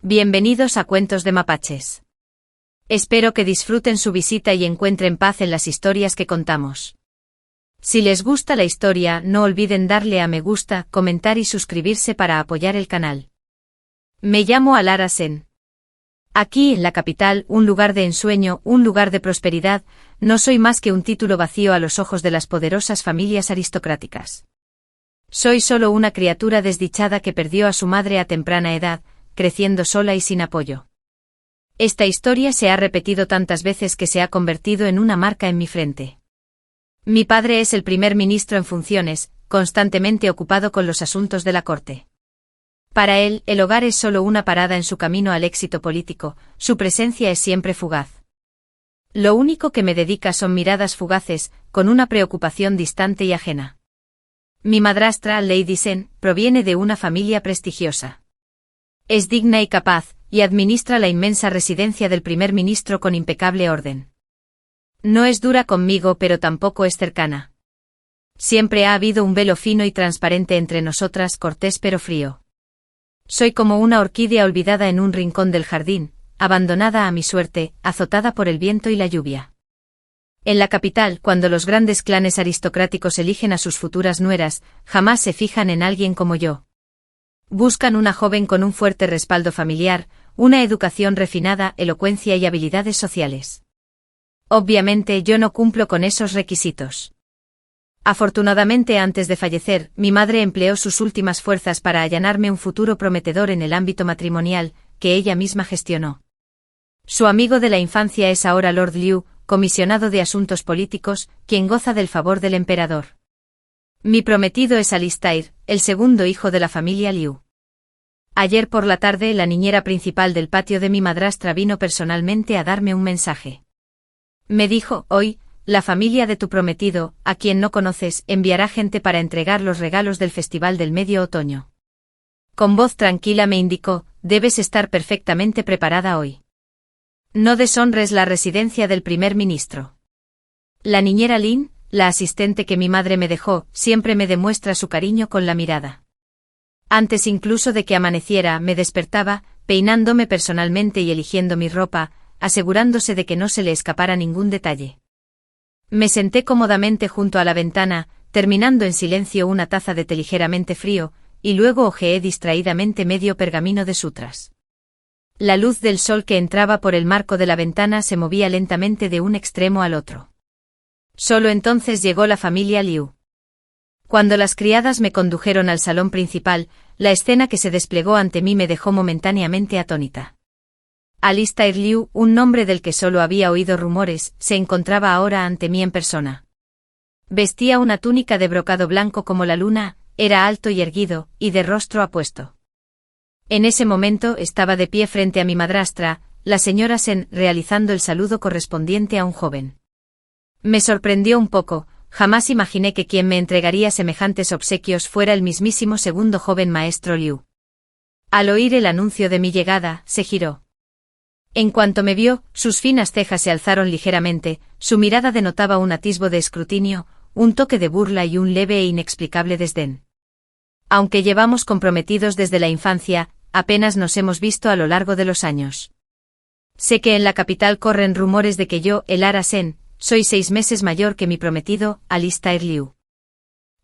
Bienvenidos a Cuentos de Mapaches. Espero que disfruten su visita y encuentren paz en las historias que contamos. Si les gusta la historia, no olviden darle a me gusta, comentar y suscribirse para apoyar el canal. Me llamo Alara Sen. Aquí, en la capital, un lugar de ensueño, un lugar de prosperidad, no soy más que un título vacío a los ojos de las poderosas familias aristocráticas. Soy solo una criatura desdichada que perdió a su madre a temprana edad, creciendo sola y sin apoyo. Esta historia se ha repetido tantas veces que se ha convertido en una marca en mi frente. Mi padre es el primer ministro en funciones, constantemente ocupado con los asuntos de la corte. Para él, el hogar es solo una parada en su camino al éxito político, su presencia es siempre fugaz. Lo único que me dedica son miradas fugaces, con una preocupación distante y ajena. Mi madrastra, Lady Sen, proviene de una familia prestigiosa. Es digna y capaz, y administra la inmensa residencia del primer ministro con impecable orden. No es dura conmigo, pero tampoco es cercana. Siempre ha habido un velo fino y transparente entre nosotras, cortés pero frío. Soy como una orquídea olvidada en un rincón del jardín, abandonada a mi suerte, azotada por el viento y la lluvia. En la capital, cuando los grandes clanes aristocráticos eligen a sus futuras nueras, jamás se fijan en alguien como yo. Buscan una joven con un fuerte respaldo familiar, una educación refinada, elocuencia y habilidades sociales. Obviamente yo no cumplo con esos requisitos. Afortunadamente, antes de fallecer, mi madre empleó sus últimas fuerzas para allanarme un futuro prometedor en el ámbito matrimonial, que ella misma gestionó. Su amigo de la infancia es ahora Lord Liu, comisionado de asuntos políticos, quien goza del favor del emperador. Mi prometido es Alistair, el segundo hijo de la familia Liu. Ayer por la tarde, la niñera principal del patio de mi madrastra vino personalmente a darme un mensaje. Me dijo: hoy, la familia de tu prometido, a quien no conoces, enviará gente para entregar los regalos del Festival del Medio Otoño. Con voz tranquila me indicó: debes estar perfectamente preparada hoy. No deshonres la residencia del primer ministro. La niñera Lin, la asistente que mi madre me dejó, siempre me demuestra su cariño con la mirada. Antes incluso de que amaneciera, me despertaba, peinándome personalmente y eligiendo mi ropa, asegurándose de que no se le escapara ningún detalle. Me senté cómodamente junto a la ventana, terminando en silencio una taza de té ligeramente frío, y luego hojeé distraídamente medio pergamino de sutras. La luz del sol que entraba por el marco de la ventana se movía lentamente de un extremo al otro. Solo entonces llegó la familia Liu. Cuando las criadas me condujeron al salón principal, la escena que se desplegó ante mí me dejó momentáneamente atónita. Alistair Liu, un nombre del que solo había oído rumores, se encontraba ahora ante mí en persona. Vestía una túnica de brocado blanco como la luna, era alto y erguido, y de rostro apuesto. En ese momento estaba de pie frente a mi madrastra, la señora Sen, realizando el saludo correspondiente a un joven. Me sorprendió un poco, jamás imaginé que quien me entregaría semejantes obsequios fuera el mismísimo segundo joven maestro Liu. Al oír el anuncio de mi llegada, se giró. En cuanto me vio, sus finas cejas se alzaron ligeramente, su mirada denotaba un atisbo de escrutinio, un toque de burla y un leve e inexplicable desdén. Aunque llevamos comprometidos desde la infancia, apenas nos hemos visto a lo largo de los años. Sé que en la capital corren rumores de que yo, Alara Sen, soy 6 meses mayor que mi prometido, Alistair Liu.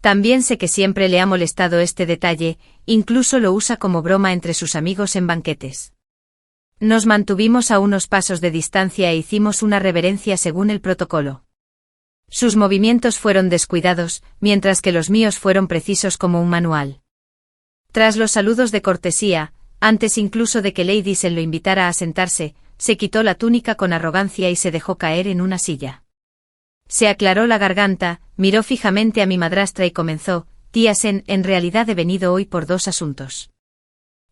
También sé que siempre le ha molestado este detalle, incluso lo usa como broma entre sus amigos en banquetes. Nos mantuvimos a unos pasos de distancia e hicimos una reverencia según el protocolo. Sus movimientos fueron descuidados, mientras que los míos fueron precisos como un manual. Tras los saludos de cortesía, antes incluso de que Lady Sen lo invitara a sentarse, se quitó la túnica con arrogancia y se dejó caer en una silla. Se aclaró la garganta, miró fijamente a mi madrastra y comenzó: tía Sen, en realidad he venido hoy por 2 asuntos.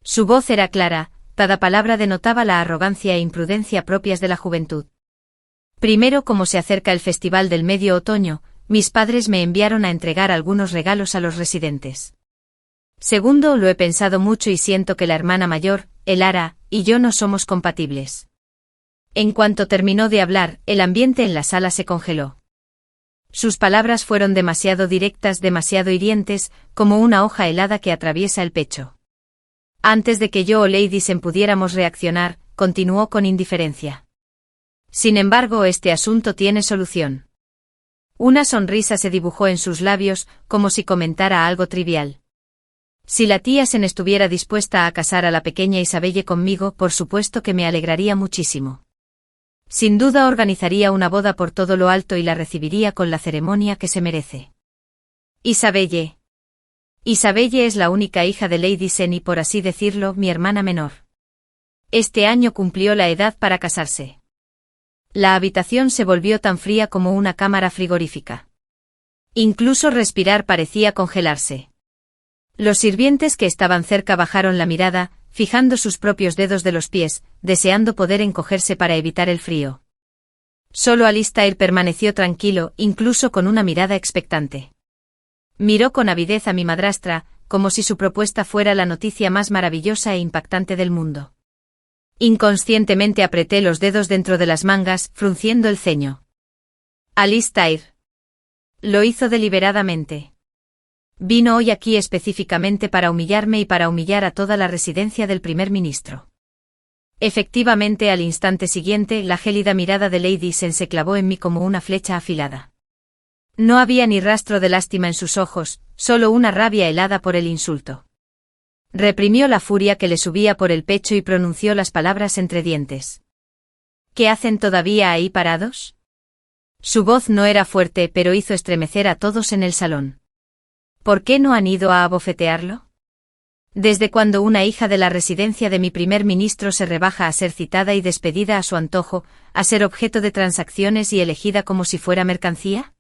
Su voz era clara, cada palabra denotaba la arrogancia e imprudencia propias de la juventud. Primero, como se acerca el Festival del Medio Otoño, mis padres me enviaron a entregar algunos regalos a los residentes. Segundo, lo he pensado mucho y siento que la hermana mayor, Alara, y yo no somos compatibles. En cuanto terminó de hablar, el ambiente en la sala se congeló. Sus palabras fueron demasiado directas, demasiado hirientes, como una hoja helada que atraviesa el pecho. Antes de que yo o Lady Sen pudiéramos reaccionar, continuó con indiferencia. Sin embargo, este asunto tiene solución. Una sonrisa se dibujó en sus labios, como si comentara algo trivial. Si la tía Sen estuviera dispuesta a casar a la pequeña Isabelle conmigo, por supuesto que me alegraría muchísimo. Sin duda organizaría una boda por todo lo alto y la recibiría con la ceremonia que se merece. Isabelle. Isabelle es la única hija de Lady Sen y, por así decirlo, mi hermana menor. Este año cumplió la edad para casarse. La habitación se volvió tan fría como una cámara frigorífica. Incluso respirar parecía congelarse. Los sirvientes que estaban cerca bajaron la mirada, fijando sus propios dedos de los pies, deseando poder encogerse para evitar el frío. Solo Alistair permaneció tranquilo, incluso con una mirada expectante. Miró con avidez a mi madrastra, como si su propuesta fuera la noticia más maravillosa e impactante del mundo. Inconscientemente apreté los dedos dentro de las mangas, frunciendo el ceño. Alistair. Lo hizo deliberadamente. Vino hoy aquí específicamente para humillarme y para humillar a toda la residencia del primer ministro. Efectivamente, al instante siguiente, la gélida mirada de Lady Sen se clavó en mí como una flecha afilada. No había ni rastro de lástima en sus ojos, solo una rabia helada por el insulto. Reprimió la furia que le subía por el pecho y pronunció las palabras entre dientes. ¿Qué hacen todavía ahí parados? Su voz no era fuerte, pero hizo estremecer a todos en el salón. ¿Por qué no han ido a abofetearlo? ¿Desde cuando una hija de la residencia de mi primer ministro se rebaja a ser citada y despedida a su antojo, a ser objeto de transacciones y elegida como si fuera mercancía?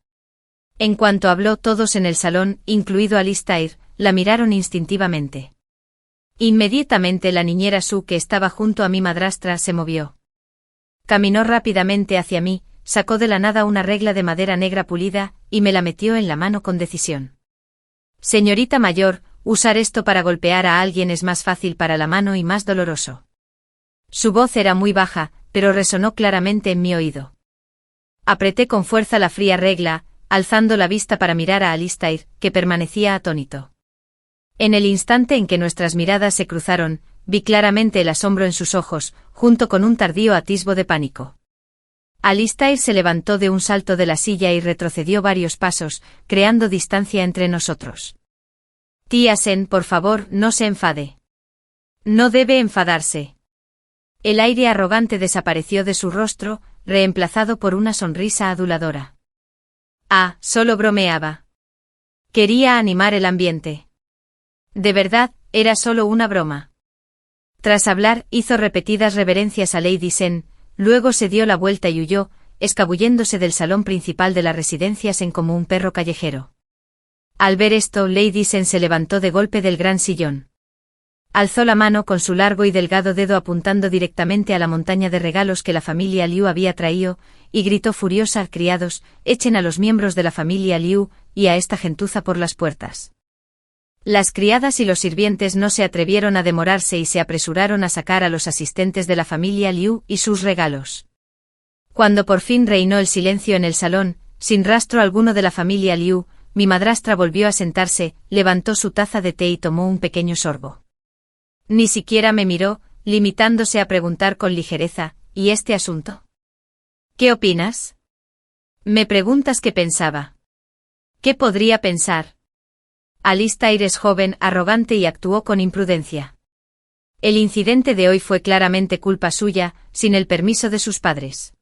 En cuanto habló, todos en el salón, incluido Alistair, la miraron instintivamente. Inmediatamente la niñera Sue, que estaba junto a mi madrastra, se movió. Caminó rápidamente hacia mí, sacó de la nada una regla de madera negra pulida, y me la metió en la mano con decisión. Señorita mayor, usar esto para golpear a alguien es más fácil para la mano y más doloroso. Su voz era muy baja, pero resonó claramente en mi oído. Apreté con fuerza la fría regla, alzando la vista para mirar a Alistair, que permanecía atónito. En el instante en que nuestras miradas se cruzaron, vi claramente el asombro en sus ojos, junto con un tardío atisbo de pánico. Alistair se levantó de un salto de la silla y retrocedió varios pasos, creando distancia entre nosotros. Tía Sen, por favor, no se enfade. No debe enfadarse. El aire arrogante desapareció de su rostro, reemplazado por una sonrisa aduladora. Ah, solo bromeaba. Quería animar el ambiente. De verdad, era solo una broma. Tras hablar, hizo repetidas reverencias a Lady Sen, luego se dio la vuelta y huyó, escabulléndose del salón principal de la residencia Sen como un perro callejero. Al ver esto, Lady Sen se levantó de golpe del gran sillón. Alzó la mano con su largo y delgado dedo apuntando directamente a la montaña de regalos que la familia Liu había traído, y gritó furiosa: criados, echen a los miembros de la familia Liu, y a esta gentuza por las puertas. Las criadas y los sirvientes no se atrevieron a demorarse y se apresuraron a sacar a los asistentes de la familia Liu y sus regalos. Cuando por fin reinó el silencio en el salón, sin rastro alguno de la familia Liu, mi madrastra volvió a sentarse, levantó su taza de té y tomó un pequeño sorbo. Ni siquiera me miró, limitándose a preguntar con ligereza: ¿y este asunto? ¿Qué opinas? Me preguntas qué pensaba. ¿Qué podría pensar? Alistair es joven, arrogante y actuó con imprudencia. El incidente de hoy fue claramente culpa suya, sin el permiso de sus padres.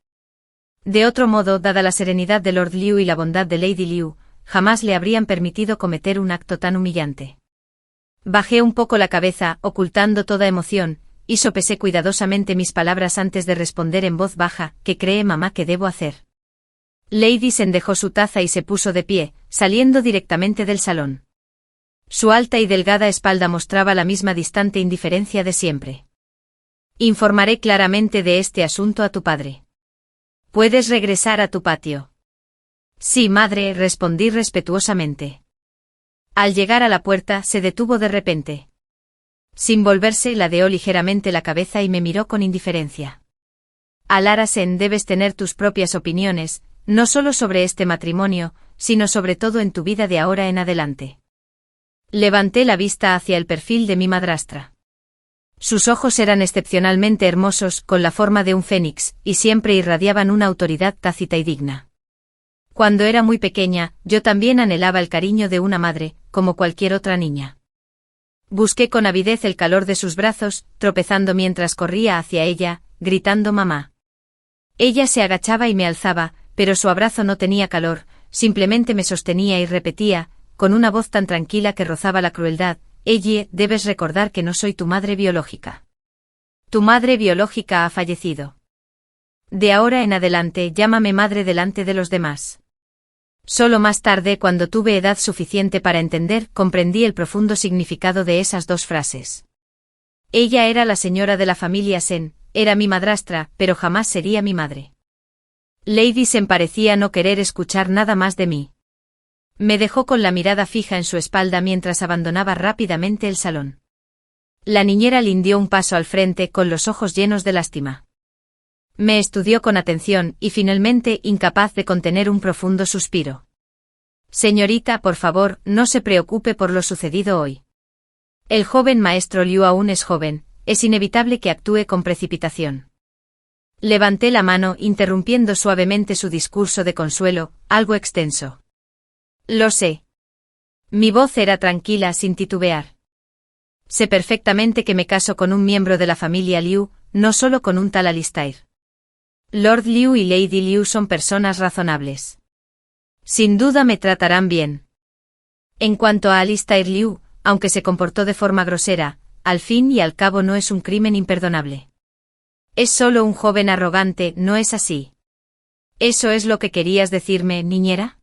De otro modo, dada la serenidad de Lord Liu y la bondad de Lady Liu, jamás le habrían permitido cometer un acto tan humillante. Bajé un poco la cabeza, ocultando toda emoción, y sopesé cuidadosamente mis palabras antes de responder en voz baja: ¿qué cree mamá que debo hacer? Lady Sen dejó su taza y se puso de pie, saliendo directamente del salón. Su alta y delgada espalda mostraba la misma distante indiferencia de siempre. Informaré claramente de este asunto a tu padre. Puedes regresar a tu patio. Sí, madre, respondí respetuosamente. Al llegar a la puerta, se detuvo de repente. Sin volverse, ladeó ligeramente la cabeza y me miró con indiferencia. Alara Sen, debes tener tus propias opiniones, no solo sobre este matrimonio, sino sobre todo en tu vida de ahora en adelante. Levanté la vista hacia el perfil de mi madrastra. Sus ojos eran excepcionalmente hermosos, con la forma de un fénix, y siempre irradiaban una autoridad tácita y digna. Cuando era muy pequeña, yo también anhelaba el cariño de una madre, como cualquier otra niña. Busqué con avidez el calor de sus brazos, tropezando mientras corría hacia ella, gritando mamá. Ella se agachaba y me alzaba, pero su abrazo no tenía calor, simplemente me sostenía y repetía, con una voz tan tranquila que rozaba la crueldad: Ellie, debes recordar que no soy tu madre biológica. Tu madre biológica ha fallecido. De ahora en adelante llámame madre delante de los demás. Solo más tarde, cuando tuve edad suficiente para entender, comprendí el profundo significado de esas dos frases. Ella era la señora de la familia Sen, era mi madrastra, pero jamás sería mi madre. Lady Sen parecía no querer escuchar nada más de mí. Me dejó con la mirada fija en su espalda mientras abandonaba rápidamente el salón. La niñera Lin dio un paso al frente con los ojos llenos de lástima. Me estudió con atención y finalmente, incapaz de contener un profundo suspiro. Señorita, por favor, no se preocupe por lo sucedido hoy. El joven maestro Liu aún es joven, es inevitable que actúe con precipitación. Levanté la mano, interrumpiendo suavemente su discurso de consuelo, algo extenso. Lo sé. Mi voz era tranquila, sin titubear. Sé perfectamente que me caso con un miembro de la familia Liu, no solo con un tal Alistair. Lord Liu y Lady Liu son personas razonables. Sin duda me tratarán bien. En cuanto a Alistair Liu, aunque se comportó de forma grosera, al fin y al cabo no es un crimen imperdonable. Es solo un joven arrogante, ¿no es así? ¿Eso es lo que querías decirme, niñera?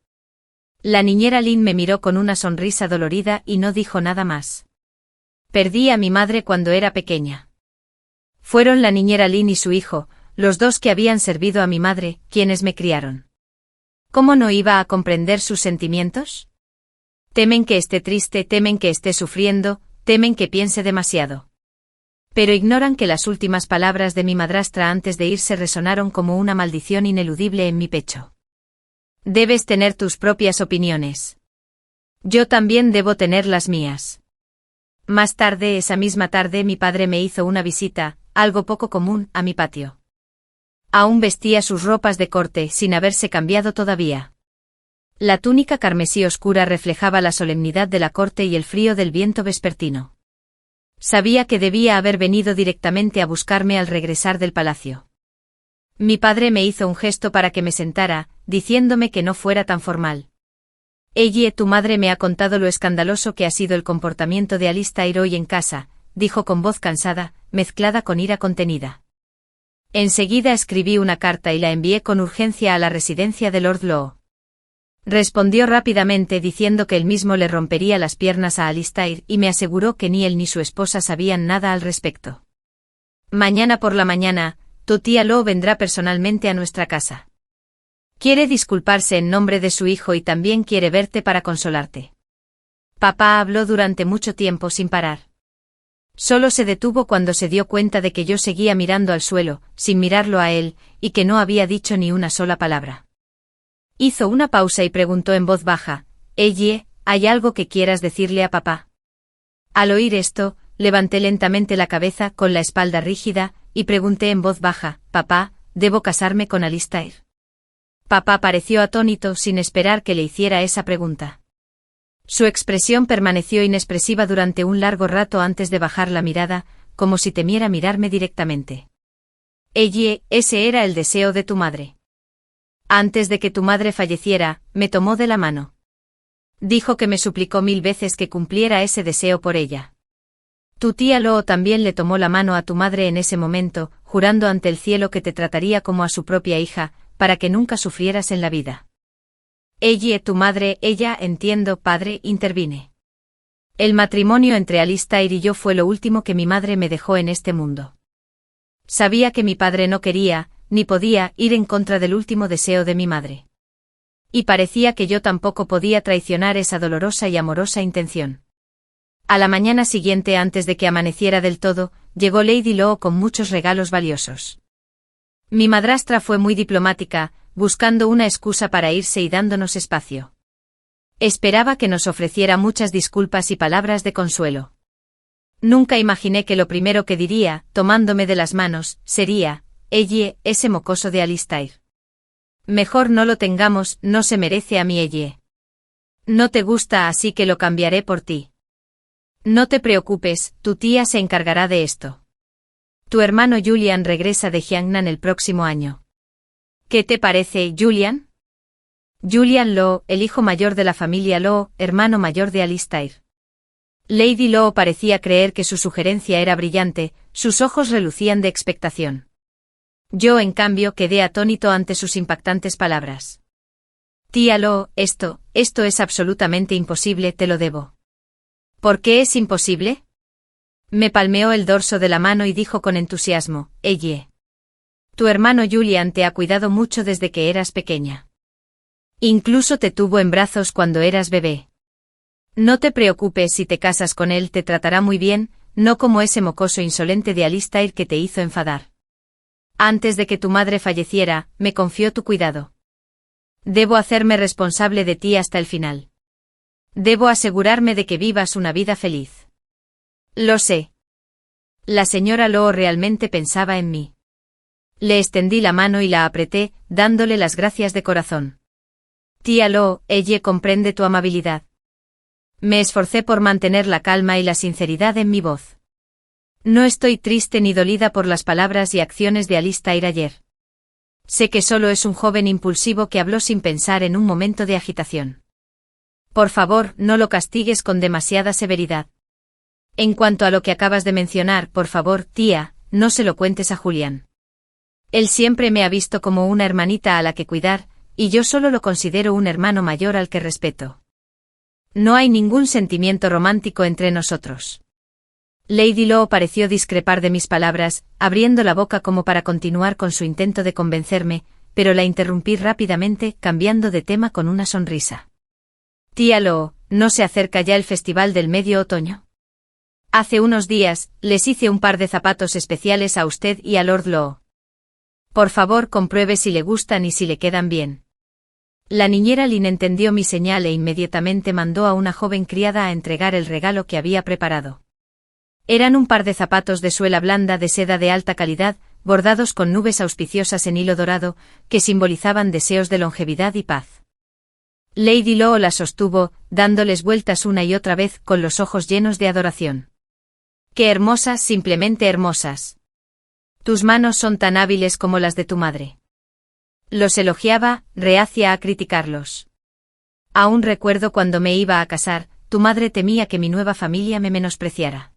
La niñera Lin me miró con una sonrisa dolorida y no dijo nada más. Perdí a mi madre cuando era pequeña. Fueron la niñera Lin y su hijo, los dos que habían servido a mi madre, quienes me criaron. ¿Cómo no iba a comprender sus sentimientos? Temen que esté triste, temen que esté sufriendo, temen que piense demasiado. Pero ignoran que las últimas palabras de mi madrastra antes de irse resonaron como una maldición ineludible en mi pecho. Debes tener tus propias opiniones. Yo también debo tener las mías. Más tarde, esa misma tarde, mi padre me hizo una visita, algo poco común, a mi patio. Aún vestía sus ropas de corte, sin haberse cambiado todavía. La túnica carmesí oscura reflejaba la solemnidad de la corte y el frío del viento vespertino. Sabía que debía haber venido directamente a buscarme al regresar del palacio. Mi padre me hizo un gesto para que me sentara, diciéndome que no fuera tan formal. Ellie, tu madre me ha contado lo escandaloso que ha sido el comportamiento de Alistair hoy en casa, dijo con voz cansada, mezclada con ira contenida. Enseguida escribí una carta y la envié con urgencia a la residencia de Lord Law. Respondió rápidamente diciendo que él mismo le rompería las piernas a Alistair y me aseguró que ni él ni su esposa sabían nada al respecto. Mañana por la mañana, tu tía Law vendrá personalmente a nuestra casa. Quiere disculparse en nombre de su hijo y también quiere verte para consolarte. Papá habló durante mucho tiempo sin parar. Solo se detuvo cuando se dio cuenta de que yo seguía mirando al suelo, sin mirarlo a él, y que no había dicho ni una sola palabra. Hizo una pausa y preguntó en voz baja, Ellie, ¿hay algo que quieras decirle a papá? Al oír esto, levanté lentamente la cabeza con la espalda rígida, y pregunté en voz baja, papá, ¿debo casarme con Alistair? Papá pareció atónito sin esperar que le hiciera esa pregunta. Su expresión permaneció inexpresiva durante un largo rato antes de bajar la mirada, como si temiera mirarme directamente. Ellie, ese era el deseo de tu madre. Antes de que tu madre falleciera, me tomó de la mano. Dijo que me suplicó 1000 veces que cumpliera ese deseo por ella. Tu tía Lo también le tomó la mano a tu madre en ese momento, jurando ante el cielo que te trataría como a su propia hija, para que nunca sufrieras en la vida. Ellie, tu madre, ella, entiendo, padre, intervine. El matrimonio entre Alistair y yo fue lo último que mi madre me dejó en este mundo. Sabía que mi padre no quería, ni podía, ir en contra del último deseo de mi madre. Y parecía que yo tampoco podía traicionar esa dolorosa y amorosa intención. A la mañana siguiente, antes de que amaneciera del todo, llegó Lady Law con muchos regalos valiosos. Mi madrastra fue muy diplomática, buscando una excusa para irse y dándonos espacio. Esperaba que nos ofreciera muchas disculpas y palabras de consuelo. Nunca imaginé que lo primero que diría, tomándome de las manos, sería, «Elle, ese mocoso de Alistair. Mejor no lo tengamos, no se merece a mí Elle. No te gusta así que lo cambiaré por ti. No te preocupes, tu tía se encargará de esto. Tu hermano Julian regresa de Jiangnan el próximo año. ¿Qué te parece, Julian?» Julian Law, el hijo mayor de la familia Law, hermano mayor de Alistair. Lady Law parecía creer que su sugerencia era brillante, sus ojos relucían de expectación. Yo, en cambio, quedé atónito ante sus impactantes palabras. Tía Law, esto es absolutamente imposible, te lo debo. ¿Por qué es imposible? Me palmeó el dorso de la mano y dijo con entusiasmo, Elle. Tu hermano Julian te ha cuidado mucho desde que eras pequeña. Incluso te tuvo en brazos cuando eras bebé. No te preocupes, si te casas con él te tratará muy bien, no como ese mocoso insolente de Alistair que te hizo enfadar. Antes de que tu madre falleciera, me confió tu cuidado. Debo hacerme responsable de ti hasta el final. Debo asegurarme de que vivas una vida feliz. Lo sé. La señora Law realmente pensaba en mí. Le extendí la mano y la apreté, dándole las gracias de corazón. Tía Law, ella comprende tu amabilidad. Me esforcé por mantener la calma y la sinceridad en mi voz. No estoy triste ni dolida por las palabras y acciones de Alistair ayer. Sé que solo es un joven impulsivo que habló sin pensar en un momento de agitación. Por favor, no lo castigues con demasiada severidad. En cuanto a lo que acabas de mencionar, por favor, tía, no se lo cuentes a Julian. Él siempre me ha visto como una hermanita a la que cuidar, y yo solo lo considero un hermano mayor al que respeto. No hay ningún sentimiento romántico entre nosotros. Lady Law pareció discrepar de mis palabras, abriendo la boca como para continuar con su intento de convencerme, pero la interrumpí rápidamente, cambiando de tema con una sonrisa. Tía Law, ¿no se acerca ya el festival del medio otoño? Hace unos días, les hice un par de zapatos especiales a usted y a Lord Law. Por favor, compruebe si le gustan y si le quedan bien. La niñera Lynn entendió mi señal e inmediatamente mandó a una joven criada a entregar el regalo que había preparado. Eran un par de zapatos de suela blanda de seda de alta calidad, bordados con nubes auspiciosas en hilo dorado, que simbolizaban deseos de longevidad y paz. Lady Law las sostuvo, dándoles vueltas una y otra vez con los ojos llenos de adoración. ¡Qué hermosas, simplemente hermosas! Tus manos son tan hábiles como las de tu madre. Los elogiaba, reacia a criticarlos. Aún recuerdo cuando me iba a casar, tu madre temía que mi nueva familia me menospreciara.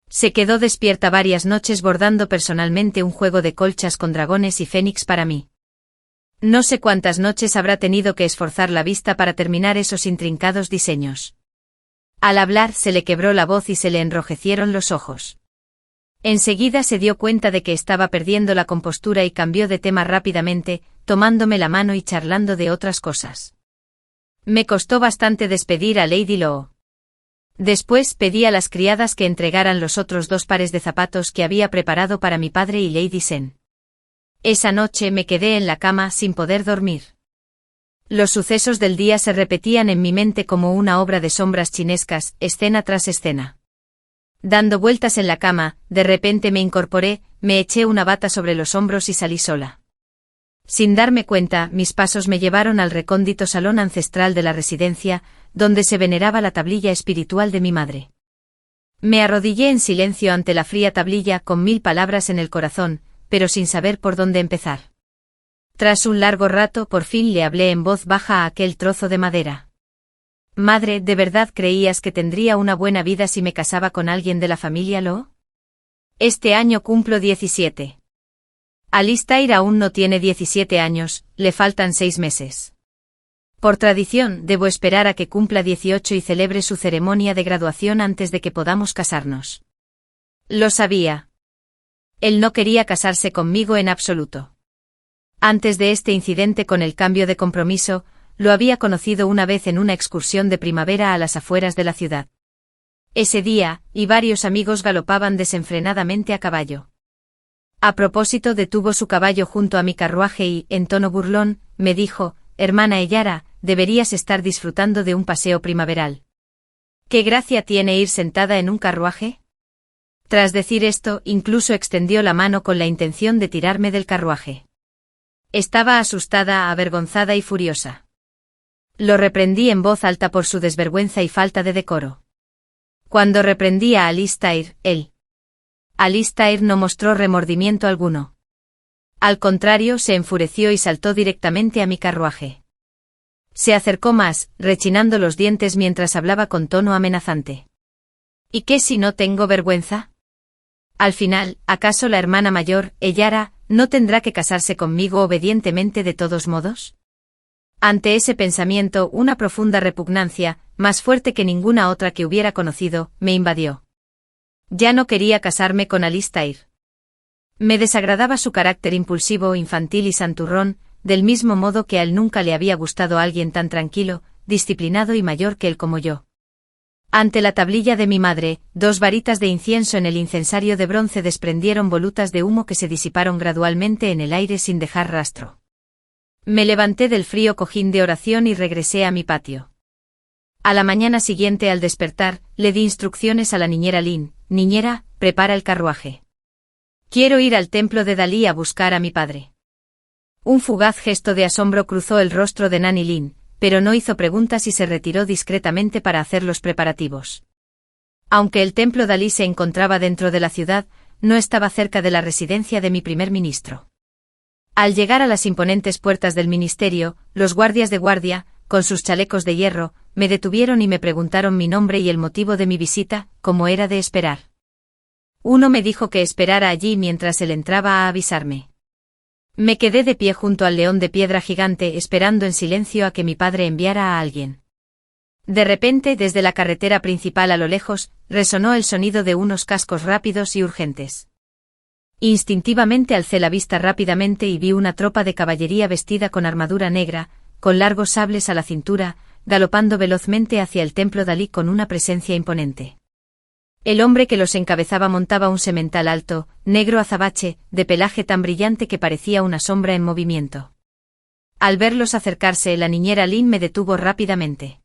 Se quedó despierta varias noches bordando personalmente un juego de colchas con dragones y fénix para mí. No sé cuántas noches habrá tenido que esforzar la vista para terminar esos intrincados diseños. Al hablar se le quebró la voz y se le enrojecieron los ojos. Enseguida se dio cuenta de que estaba perdiendo la compostura y cambió de tema rápidamente, tomándome la mano y charlando de otras cosas. Me costó bastante despedir a Lady Law. Después pedí a las criadas que entregaran los otros 2 pares de zapatos que había preparado para mi padre y Lady Sen. Esa noche me quedé en la cama sin poder dormir. Los sucesos del día se repetían en mi mente como una obra de sombras chinescas, escena tras escena. Dando vueltas en la cama, de repente me incorporé, me eché una bata sobre los hombros y salí sola. Sin darme cuenta, mis pasos me llevaron al recóndito salón ancestral de la residencia, donde se veneraba la tablilla espiritual de mi madre. Me arrodillé en silencio ante la fría tablilla con 1000 palabras en el corazón, pero sin saber por dónde empezar. Tras un largo rato, por fin le hablé en voz baja a aquel trozo de madera. Madre, ¿de verdad creías que tendría una buena vida si me casaba con alguien de la familia Law? Este año cumplo 17. Alistair aún no tiene 17 años, le faltan 6 meses. Por tradición, debo esperar a que cumpla 18 y celebre su ceremonia de graduación antes de que podamos casarnos. Lo sabía. Él no quería casarse conmigo en absoluto. Antes de este incidente con el cambio de compromiso, lo había conocido una vez en una excursión de primavera a las afueras de la ciudad. Ese día, y varios amigos galopaban desenfrenadamente a caballo. A propósito, detuvo su caballo junto a mi carruaje y, en tono burlón, me dijo, hermana Ellara, deberías estar disfrutando de un paseo primaveral. ¿Qué gracia tiene ir sentada en un carruaje? Tras decir esto, incluso extendió la mano con la intención de tirarme del carruaje. Estaba asustada, avergonzada y furiosa. Lo reprendí en voz alta por su desvergüenza y falta de decoro. Cuando reprendí a Alistair, Alistair no mostró remordimiento alguno. Al contrario, se enfureció y saltó directamente a mi carruaje. Se acercó más, rechinando los dientes mientras hablaba con tono amenazante. ¿Y qué si no tengo vergüenza? Al final, ¿acaso la hermana mayor, Ellara, no tendrá que casarse conmigo obedientemente de todos modos? Ante ese pensamiento, una profunda repugnancia, más fuerte que ninguna otra que hubiera conocido, me invadió. Ya no quería casarme con Alistair. Me desagradaba su carácter impulsivo, infantil y santurrón, del mismo modo que a él nunca le había gustado alguien tan tranquilo, disciplinado y mayor que él como yo. Ante la tablilla de mi madre, 2 varitas de incienso en el incensario de bronce desprendieron volutas de humo que se disiparon gradualmente en el aire sin dejar rastro. Me levanté del frío cojín de oración y regresé a mi patio. A la mañana siguiente al despertar, le di instrucciones a la niñera Lynn: niñera, prepara el carruaje. Quiero ir al templo de Dalí a buscar a mi padre. Un fugaz gesto de asombro cruzó el rostro de Nanny Lynn, pero no hizo preguntas y se retiró discretamente para hacer los preparativos. Aunque el templo Dalí se encontraba dentro de la ciudad, no estaba cerca de la residencia de mi primer ministro. Al llegar a las imponentes puertas del ministerio, los guardias de guardia, con sus chalecos de hierro, me detuvieron y me preguntaron mi nombre y el motivo de mi visita, como era de esperar. Uno me dijo que esperara allí mientras él entraba a avisarme. Me quedé de pie junto al león de piedra gigante esperando en silencio a que mi padre enviara a alguien. De repente, desde la carretera principal a lo lejos, resonó el sonido de unos cascos rápidos y urgentes. Instintivamente alcé la vista rápidamente y vi una tropa de caballería vestida con armadura negra, con largos sables a la cintura, galopando velozmente hacia el templo Dalí con una presencia imponente. El hombre que los encabezaba montaba un semental alto, negro azabache, de pelaje tan brillante que parecía una sombra en movimiento. Al verlos acercarse, la niñera Lynn me detuvo rápidamente.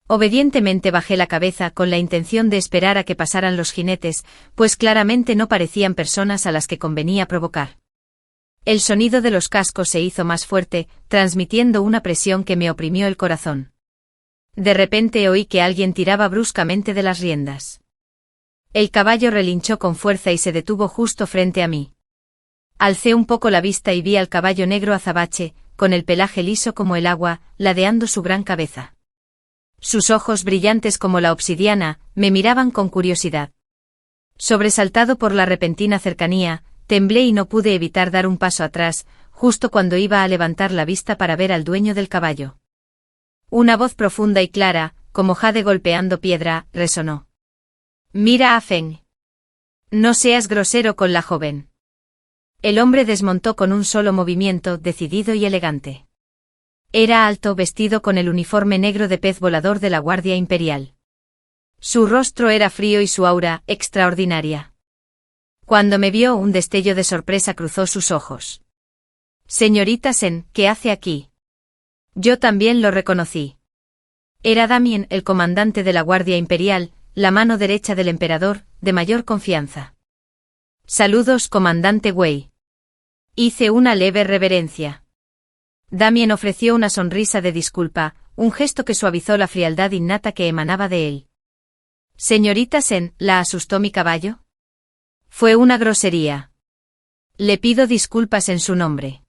Obedientemente bajé la cabeza con la intención de esperar a que pasaran los jinetes, pues claramente no parecían personas a las que convenía provocar. El sonido de los cascos se hizo más fuerte, transmitiendo una presión que me oprimió el corazón. De repente oí que alguien tiraba bruscamente de las riendas. El caballo relinchó con fuerza y se detuvo justo frente a mí. Alcé un poco la vista y vi al caballo negro azabache, con el pelaje liso como el agua, ladeando su gran cabeza. Sus ojos brillantes como la obsidiana, me miraban con curiosidad. Sobresaltado por la repentina cercanía, temblé y no pude evitar dar un paso atrás, justo cuando iba a levantar la vista para ver al dueño del caballo. Una voz profunda y clara, como jade golpeando piedra, resonó. Mira a Feng. No seas grosero con la joven. El hombre desmontó con un solo movimiento, decidido y elegante. Era alto, vestido con el uniforme negro de pez volador de la Guardia Imperial. Su rostro era frío y su aura, extraordinaria. Cuando me vio, un destello de sorpresa cruzó sus ojos. Señorita Sen, ¿qué hace aquí? Yo también lo reconocí. Era Damien, el comandante de la Guardia Imperial, la mano derecha del emperador, de mayor confianza. Saludos, comandante Wei. Hice una leve reverencia. Damien ofreció una sonrisa de disculpa, un gesto que suavizó la frialdad innata que emanaba de él. Señorita Sen, ¿la asustó mi caballo? Fue una grosería. Le pido disculpas en su nombre.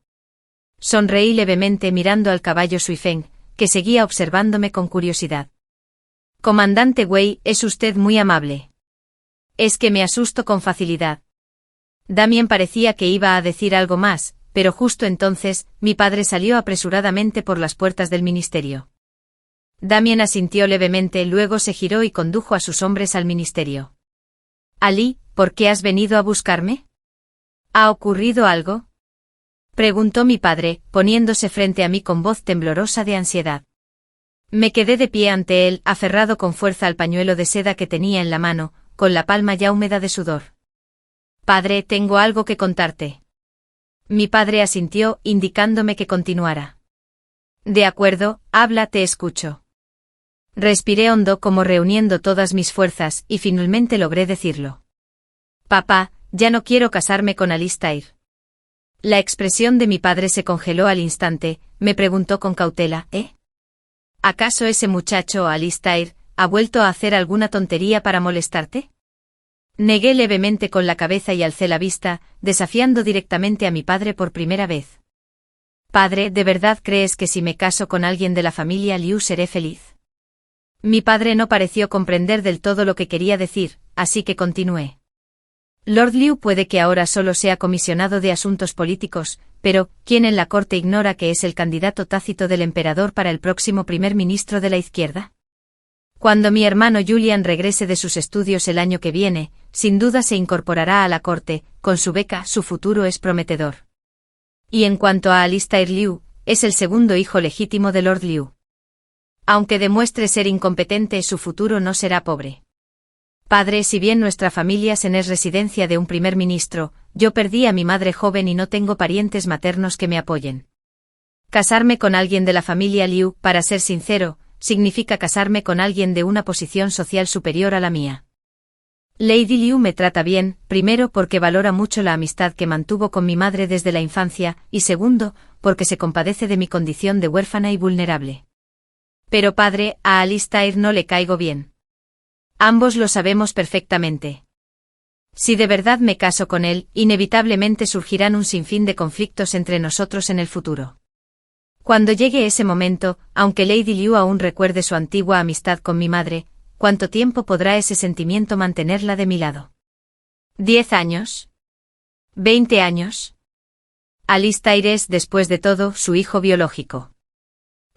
Sonreí levemente mirando al caballo Suifeng, que seguía observándome con curiosidad. Comandante Wei, es usted muy amable. Es que me asusto con facilidad. Damien parecía que iba a decir algo más, pero justo entonces, mi padre salió apresuradamente por las puertas del ministerio. Damien asintió levemente, luego se giró y condujo a sus hombres al ministerio. Ali, ¿por qué has venido a buscarme? ¿Ha ocurrido algo? Preguntó mi padre, poniéndose frente a mí con voz temblorosa de ansiedad. Me quedé de pie ante él, aferrado con fuerza al pañuelo de seda que tenía en la mano, con la palma ya húmeda de sudor. Padre, tengo algo que contarte. Mi padre asintió, indicándome que continuara. De acuerdo, habla, te escucho. Respiré hondo como reuniendo todas mis fuerzas, y finalmente logré decirlo. Papá, ya no quiero casarme con Alistair. La expresión de mi padre se congeló al instante, me preguntó con cautela, ¿eh? ¿Acaso ese muchacho, Alistair, ha vuelto a hacer alguna tontería para molestarte? Negué levemente con la cabeza y alcé la vista, desafiando directamente a mi padre por primera vez. Padre, ¿de verdad crees que si me caso con alguien de la familia Liu seré feliz? Mi padre no pareció comprender del todo lo que quería decir, así que continué. Lord Liu puede que ahora solo sea comisionado de asuntos políticos, pero ¿quién en la corte ignora que es el candidato tácito del emperador para el próximo primer ministro de la izquierda? Cuando mi hermano Julian regrese de sus estudios el año que viene, sin duda se incorporará a la corte, con su beca su futuro es prometedor. Y en cuanto a Alistair Liu, es el segundo hijo legítimo de Lord Liu. Aunque demuestre ser incompetente, su futuro no será pobre. Padre, si bien nuestra familia Sen es residencia de un primer ministro, yo perdí a mi madre joven y no tengo parientes maternos que me apoyen. Casarme con alguien de la familia Liu, para ser sincero, significa casarme con alguien de una posición social superior a la mía. Lady Liu me trata bien, primero porque valora mucho la amistad que mantuvo con mi madre desde la infancia, y segundo, porque se compadece de mi condición de huérfana y vulnerable. Pero padre, a Alistair no le caigo bien. Ambos lo sabemos perfectamente. Si de verdad me caso con él, inevitablemente surgirán un sinfín de conflictos entre nosotros en el futuro. Cuando llegue ese momento, aunque Lady Liu aún recuerde su antigua amistad con mi madre, ¿cuánto tiempo podrá ese sentimiento mantenerla de mi lado? ¿10 años? ¿20 años? Alistair es, después de todo, su hijo biológico.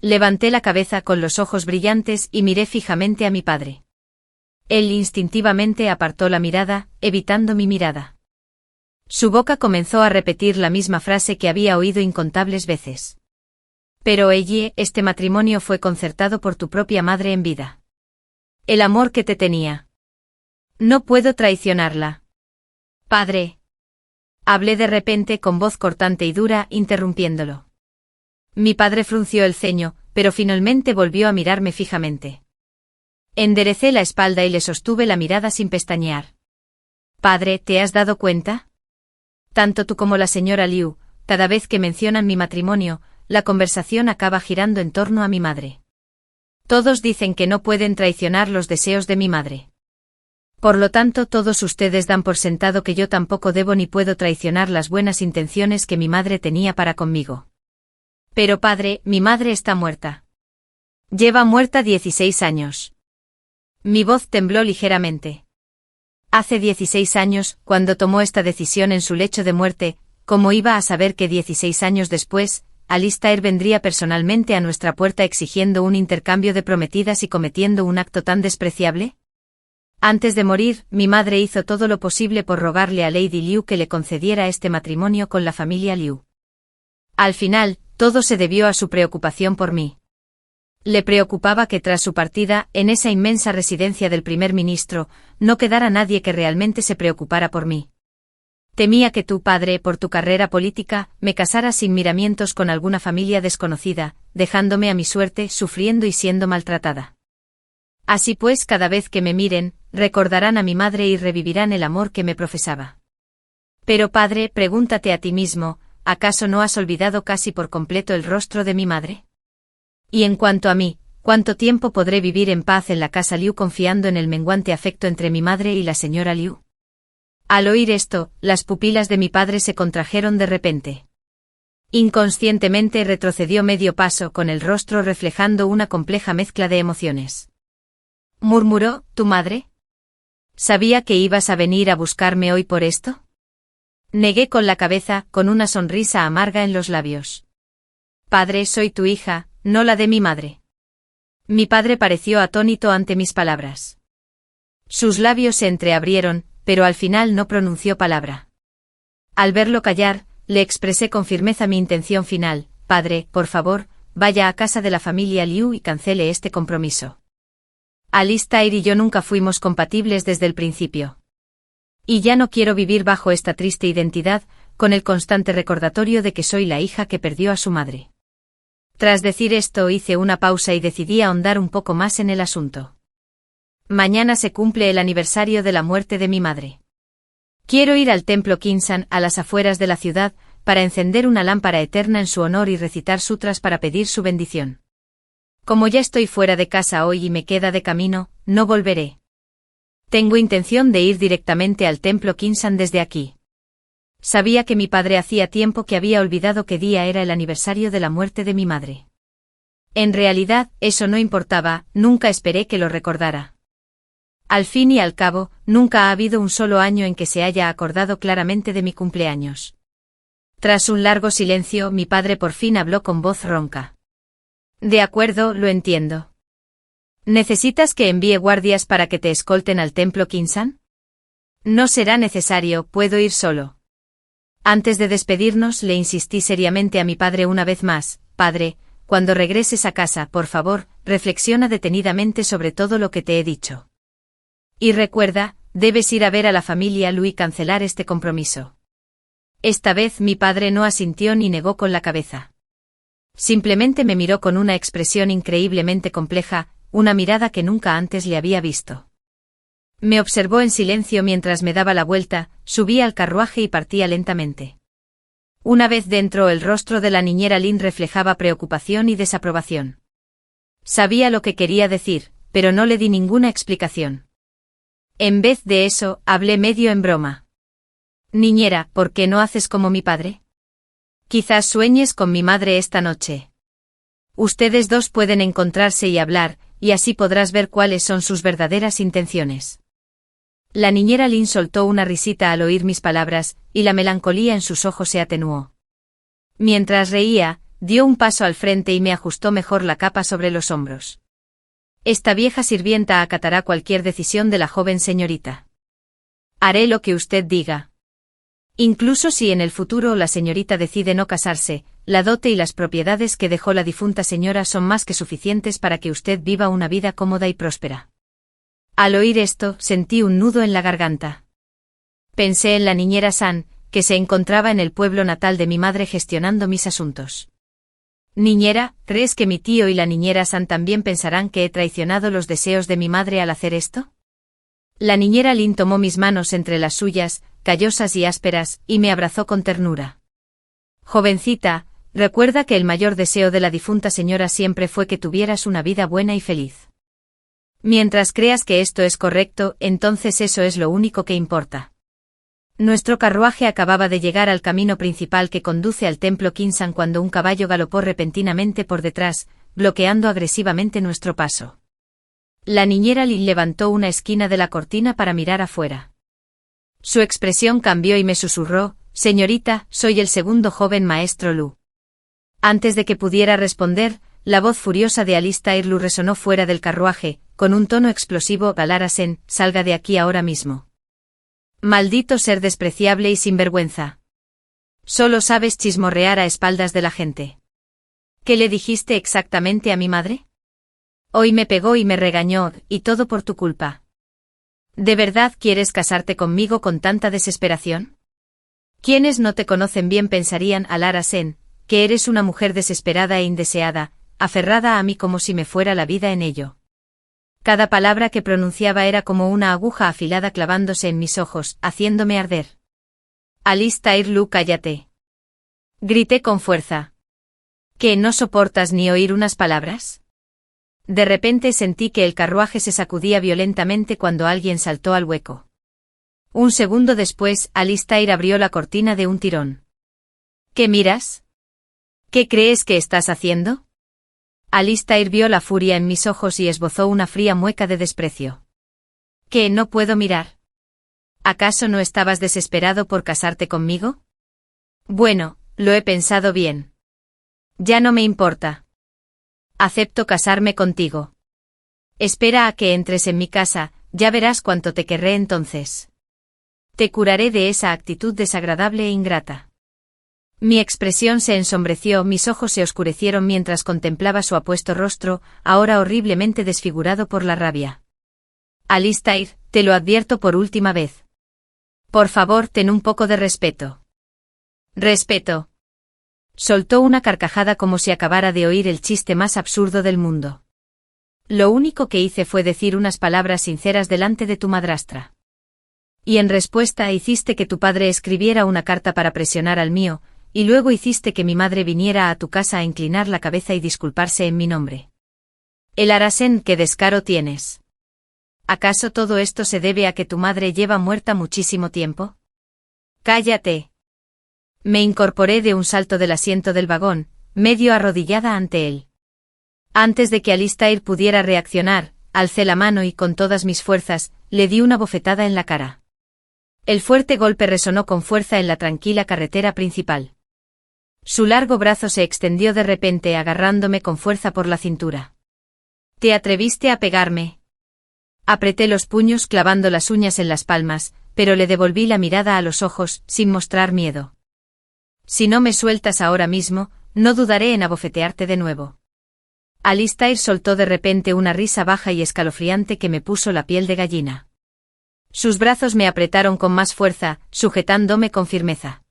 Levanté la cabeza con los ojos brillantes y miré fijamente a mi padre. Él instintivamente apartó la mirada, evitando mi mirada. Su boca comenzó a repetir la misma frase que había oído incontables veces. Pero Ellie, este matrimonio fue concertado por tu propia madre en vida. El amor que te tenía. No puedo traicionarla. Padre. Hablé de repente con voz cortante y dura, interrumpiéndolo. Mi padre frunció el ceño, pero finalmente volvió a mirarme fijamente. Enderecé la espalda y le sostuve la mirada sin pestañear. Padre, ¿te has dado cuenta? Tanto tú como la señora Liu, cada vez que mencionan mi matrimonio, la conversación acaba girando en torno a mi madre. Todos dicen que no pueden traicionar los deseos de mi madre. Por lo tanto, todos ustedes dan por sentado que yo tampoco debo ni puedo traicionar las buenas intenciones que mi madre tenía para conmigo. Pero padre, mi madre está muerta. Lleva muerta 16 años. Mi voz tembló ligeramente. Hace 16 años, cuando tomó esta decisión en su lecho de muerte, ¿cómo iba a saber que 16 años después, Alistair vendría personalmente a nuestra puerta exigiendo un intercambio de prometidas y cometiendo un acto tan despreciable? Antes de morir, mi madre hizo todo lo posible por rogarle a Lady Liu que le concediera este matrimonio con la familia Liu. Al final, todo se debió a su preocupación por mí. Le preocupaba que tras su partida, en esa inmensa residencia del primer ministro, no quedara nadie que realmente se preocupara por mí. Temía que tu padre, por tu carrera política, me casara sin miramientos con alguna familia desconocida, dejándome a mi suerte, sufriendo y siendo maltratada. Así pues, cada vez que me miren, recordarán a mi madre y revivirán el amor que me profesaba. Pero padre, pregúntate a ti mismo, ¿acaso no has olvidado casi por completo el rostro de mi madre? Y en cuanto a mí, ¿cuánto tiempo podré vivir en paz en la casa Liu confiando en el menguante afecto entre mi madre y la señora Liu? Al oír esto, las pupilas de mi padre se contrajeron de repente. Inconscientemente retrocedió medio paso con el rostro reflejando una compleja mezcla de emociones. Murmuró, ¿tu madre? ¿Sabía que ibas a venir a buscarme hoy por esto? Negué con la cabeza, con una sonrisa amarga en los labios. Padre, soy tu hija, no la de mi madre. Mi padre pareció atónito ante mis palabras. Sus labios se entreabrieron, pero al final no pronunció palabra. Al verlo callar, le expresé con firmeza mi intención final: padre, por favor, vaya a casa de la familia Liu y cancele este compromiso. Alistair y yo nunca fuimos compatibles desde el principio. Y ya no quiero vivir bajo esta triste identidad, con el constante recordatorio de que soy la hija que perdió a su madre. Tras decir esto hice una pausa y decidí ahondar un poco más en el asunto. Mañana se cumple el aniversario de la muerte de mi madre. Quiero ir al templo Kinsan, a las afueras de la ciudad, para encender una lámpara eterna en su honor y recitar sutras para pedir su bendición. Como ya estoy fuera de casa hoy y me queda de camino, no volveré. Tengo intención de ir directamente al templo Kinsan desde aquí. Sabía que mi padre hacía tiempo que había olvidado qué día era el aniversario de la muerte de mi madre. En realidad, eso no importaba, nunca esperé que lo recordara. Al fin y al cabo, nunca ha habido un solo año en que se haya acordado claramente de mi cumpleaños. Tras un largo silencio, mi padre por fin habló con voz ronca. De acuerdo, lo entiendo. ¿Necesitas que envíe guardias para que te escolten al templo Kinsan? No será necesario, puedo ir solo. Antes de despedirnos, le insistí seriamente a mi padre una vez más: padre, cuando regreses a casa, por favor, reflexiona detenidamente sobre todo lo que te he dicho. Y recuerda, debes ir a ver a la familia Lu y cancelar este compromiso. Esta vez mi padre no asintió ni negó con la cabeza. Simplemente me miró con una expresión increíblemente compleja, una mirada que nunca antes le había visto. Me observó en silencio mientras me daba la vuelta, subía al carruaje y partía lentamente. Una vez dentro, el rostro de la niñera Lin reflejaba preocupación y desaprobación. Sabía lo que quería decir, pero no le di ninguna explicación. En vez de eso, hablé medio en broma. Niñera, ¿por qué no haces como mi padre? Quizás sueñes con mi madre esta noche. Ustedes dos pueden encontrarse y hablar, y así podrás ver cuáles son sus verdaderas intenciones. La niñera Lin soltó una risita al oír mis palabras, y la melancolía en sus ojos se atenuó. Mientras reía, dio un paso al frente y me ajustó mejor la capa sobre los hombros. Esta vieja sirvienta acatará cualquier decisión de la joven señorita. Haré lo que usted diga. Incluso si en el futuro la señorita decide no casarse, la dote y las propiedades que dejó la difunta señora son más que suficientes para que usted viva una vida cómoda y próspera. Al oír esto, sentí un nudo en la garganta. Pensé en la niñera San, que se encontraba en el pueblo natal de mi madre gestionando mis asuntos. Niñera, ¿crees que mi tío y la niñera San también pensarán que he traicionado los deseos de mi madre al hacer esto? La niñera Lin tomó mis manos entre las suyas, callosas y ásperas, y me abrazó con ternura. Jovencita, recuerda que el mayor deseo de la difunta señora siempre fue que tuvieras una vida buena y feliz. Mientras creas que esto es correcto, entonces eso es lo único que importa. Nuestro carruaje acababa de llegar al camino principal que conduce al templo Kinsan cuando un caballo galopó repentinamente por detrás, bloqueando agresivamente nuestro paso. La niñera Lin levantó una esquina de la cortina para mirar afuera. Su expresión cambió y me susurró: señorita, soy el segundo joven maestro Lu. Antes de que pudiera responder, la voz furiosa de Alistair Lu resonó fuera del carruaje, con un tono explosivo: Alara Sen, salga de aquí ahora mismo. Maldito ser despreciable y sinvergüenza. Solo sabes chismorrear a espaldas de la gente. ¿Qué le dijiste exactamente a mi madre? Hoy me pegó y me regañó, y todo por tu culpa. ¿De verdad quieres casarte conmigo con tanta desesperación? Quienes no te conocen bien pensarían, Alara Sen, que eres una mujer desesperada e indeseada, aferrada a mí como si me fuera la vida en ello. Cada palabra que pronunciaba era como una aguja afilada clavándose en mis ojos, haciéndome arder. Alistair Lu, cállate. Grité con fuerza. ¿Qué, no soportas ni oír unas palabras? De repente sentí que el carruaje se sacudía violentamente cuando alguien saltó al hueco. Un segundo después, Alistair abrió la cortina de un tirón. ¿Qué miras? ¿Qué crees que estás haciendo? Alistair vio la furia en mis ojos y esbozó una fría mueca de desprecio. ¿Qué, no puedo mirar? ¿Acaso no estabas desesperado por casarte conmigo? Bueno, lo he pensado bien. Ya no me importa. Acepto casarme contigo. Espera a que entres en mi casa, ya verás cuánto te querré entonces. Te curaré de esa actitud desagradable e ingrata. Mi expresión se ensombreció, mis ojos se oscurecieron mientras contemplaba su apuesto rostro, ahora horriblemente desfigurado por la rabia. Alistair, te lo advierto por última vez. Por favor, ten un poco de respeto. Respeto. Soltó una carcajada como si acabara de oír el chiste más absurdo del mundo. Lo único que hice fue decir unas palabras sinceras delante de tu madrastra. Y en respuesta hiciste que tu padre escribiera una carta para presionar al mío, y luego hiciste que mi madre viniera a tu casa a inclinar la cabeza y disculparse en mi nombre. El Arasen, ¿qué descaro tienes? ¿Acaso todo esto se debe a que tu madre lleva muerta muchísimo tiempo? ¡Cállate! Me incorporé de un salto del asiento del vagón, medio arrodillada ante él. Antes de que Alistair pudiera reaccionar, alcé la mano y con todas mis fuerzas, le di una bofetada en la cara. El fuerte golpe resonó con fuerza en la tranquila carretera principal. Su largo brazo se extendió de repente agarrándome con fuerza por la cintura. ¿Te atreviste a pegarme? Apreté los puños clavando las uñas en las palmas, pero le devolví la mirada a los ojos, sin mostrar miedo. Si no me sueltas ahora mismo, no dudaré en abofetearte de nuevo. Alistair soltó de repente una risa baja y escalofriante que me puso la piel de gallina. Sus brazos me apretaron con más fuerza, sujetándome con firmeza.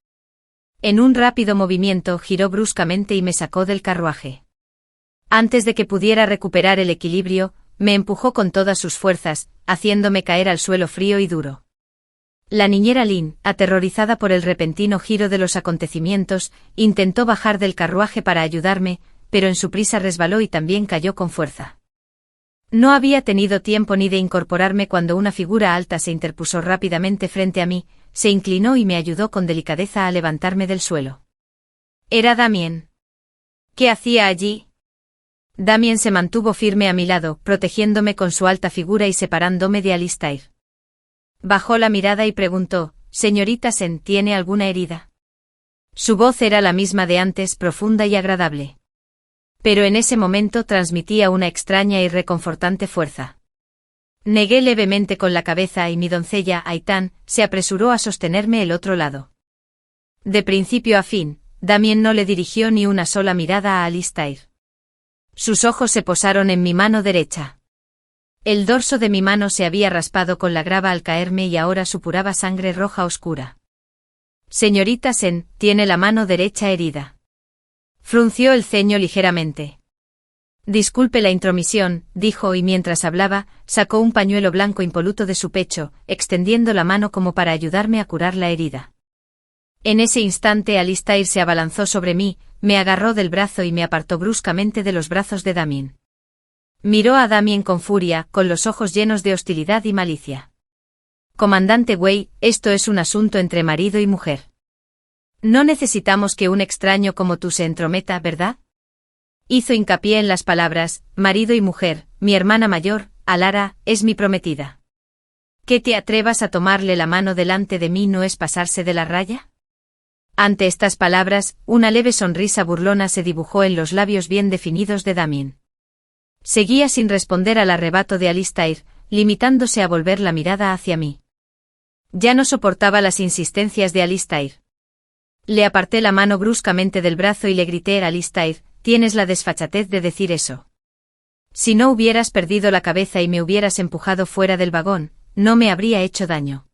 En un rápido movimiento giró bruscamente y me sacó del carruaje. Antes de que pudiera recuperar el equilibrio, me empujó con todas sus fuerzas, haciéndome caer al suelo frío y duro. La niñera Lynn, aterrorizada por el repentino giro de los acontecimientos, intentó bajar del carruaje para ayudarme, pero en su prisa resbaló y también cayó con fuerza. No había tenido tiempo ni de incorporarme cuando una figura alta se interpuso rápidamente frente a mí, se inclinó y me ayudó con delicadeza a levantarme del suelo. Era Damien. ¿Qué hacía allí? Damien se mantuvo firme a mi lado, protegiéndome con su alta figura y separándome de Alistair. Bajó la mirada y preguntó, «Señorita Sen, ¿tiene alguna herida?» Su voz era la misma de antes, profunda y agradable. Pero en ese momento transmitía una extraña y reconfortante fuerza. Negué levemente con la cabeza y mi doncella, Aitán, se apresuró a sostenerme el otro lado. De principio a fin, Damien no le dirigió ni una sola mirada a Alistair. Sus ojos se posaron en mi mano derecha. El dorso de mi mano se había raspado con la grava al caerme y ahora supuraba sangre roja oscura. «Señorita Sen, tiene la mano derecha herida». Frunció el ceño ligeramente. «Disculpe la intromisión», dijo y mientras hablaba, sacó un pañuelo blanco impoluto de su pecho, extendiendo la mano como para ayudarme a curar la herida. En ese instante Alistair se abalanzó sobre mí, me agarró del brazo y me apartó bruscamente de los brazos de Damien. Miró a Damien con furia, con los ojos llenos de hostilidad y malicia. «Comandante Wei, esto es un asunto entre marido y mujer. No necesitamos que un extraño como tú se entrometa, ¿verdad?» Hizo hincapié en las palabras, marido y mujer, mi hermana mayor, Alara, es mi prometida. ¿Que te atrevas a tomarle la mano delante de mí no es pasarse de la raya? Ante estas palabras, una leve sonrisa burlona se dibujó en los labios bien definidos de Damien. Seguía sin responder al arrebato de Alistair, limitándose a volver la mirada hacia mí. Ya no soportaba las insistencias de Alistair. Le aparté la mano bruscamente del brazo y le grité a Alistair, «Tienes la desfachatez de decir eso. Si no hubieras perdido la cabeza y me hubieras empujado fuera del vagón, no me habría hecho daño».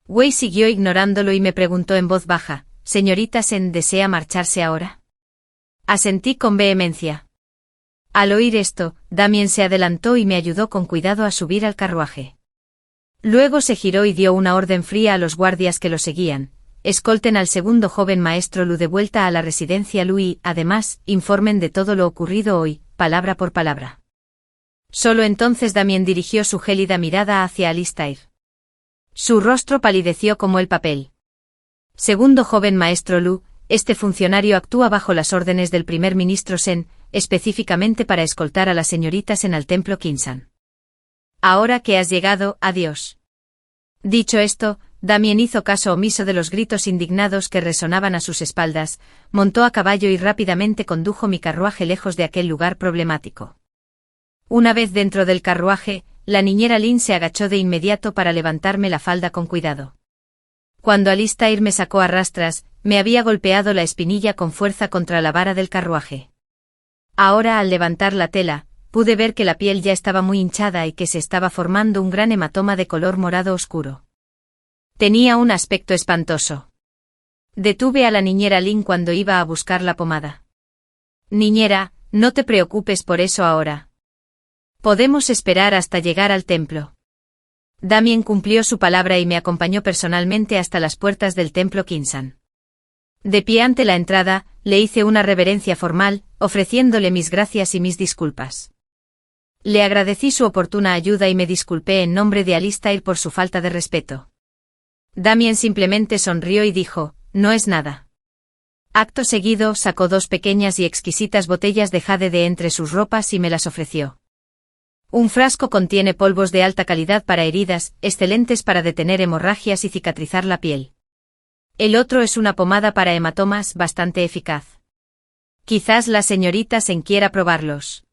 Wei siguió ignorándolo y me preguntó en voz baja, «¿Señorita Sen desea marcharse ahora?» Asentí con vehemencia. Al oír esto, Damien se adelantó y me ayudó con cuidado a subir al carruaje. Luego se giró y dio una orden fría a los guardias que lo seguían. «Escolten al segundo joven maestro Lu de vuelta a la residencia Lu y, además, informen de todo lo ocurrido hoy, palabra por palabra». Solo entonces Damien dirigió su gélida mirada hacia Alistair. Su rostro palideció como el papel. «Segundo joven maestro Lu, este funcionario actúa bajo las órdenes del primer ministro Sen, específicamente para escoltar a las señoritas en al templo Kinsan. Ahora que has llegado, adiós». Dicho esto, Damien hizo caso omiso de los gritos indignados que resonaban a sus espaldas, montó a caballo y rápidamente condujo mi carruaje lejos de aquel lugar problemático. Una vez dentro del carruaje, la niñera Lynn se agachó de inmediato para levantarme la falda con cuidado. Cuando Alistair me sacó a rastras, me había golpeado la espinilla con fuerza contra la vara del carruaje. Ahora, al levantar la tela, pude ver que la piel ya estaba muy hinchada y que se estaba formando un gran hematoma de color morado oscuro. Tenía un aspecto espantoso. Detuve a la niñera Lynn cuando iba a buscar la pomada. «Niñera, no te preocupes por eso ahora. Podemos esperar hasta llegar al templo». Damien cumplió su palabra y me acompañó personalmente hasta las puertas del templo Kinsan. De pie ante la entrada, le hice una reverencia formal, ofreciéndole mis gracias y mis disculpas. Le agradecí su oportuna ayuda y me disculpé en nombre de Alistair por su falta de respeto. Damien simplemente sonrió y dijo, no es nada. Acto seguido sacó 2 pequeñas y exquisitas botellas de jade de entre sus ropas y me las ofreció. Un frasco contiene polvos de alta calidad para heridas, excelentes para detener hemorragias y cicatrizar la piel. El otro es una pomada para hematomas bastante eficaz. Quizás la señorita Sen quiera probarlos.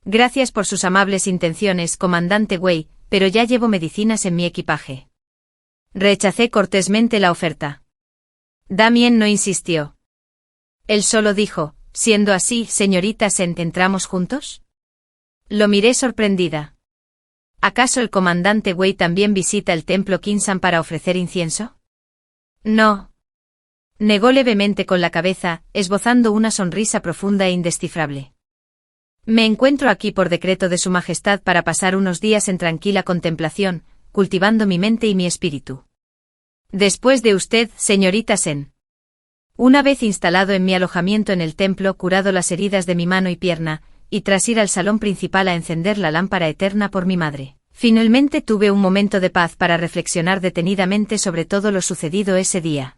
Gracias por sus amables intenciones, comandante Wei, pero ya llevo medicinas en mi equipaje. Rechacé cortésmente la oferta. Damien no insistió. Él solo dijo, siendo así, señorita Sen, ¿entramos juntos? Lo miré sorprendida. ¿Acaso el comandante Wei también visita el templo Kinsan para ofrecer incienso? No. Negó levemente con la cabeza, esbozando una sonrisa profunda e indescifrable. Me encuentro aquí por decreto de Su Majestad para pasar unos días en tranquila contemplación, cultivando mi mente y mi espíritu. Después de usted, señorita Sen. Una vez instalado en mi alojamiento en el templo, curado las heridas de mi mano y pierna, y tras ir al salón principal a encender la lámpara eterna por mi madre, finalmente tuve un momento de paz para reflexionar detenidamente sobre todo lo sucedido ese día.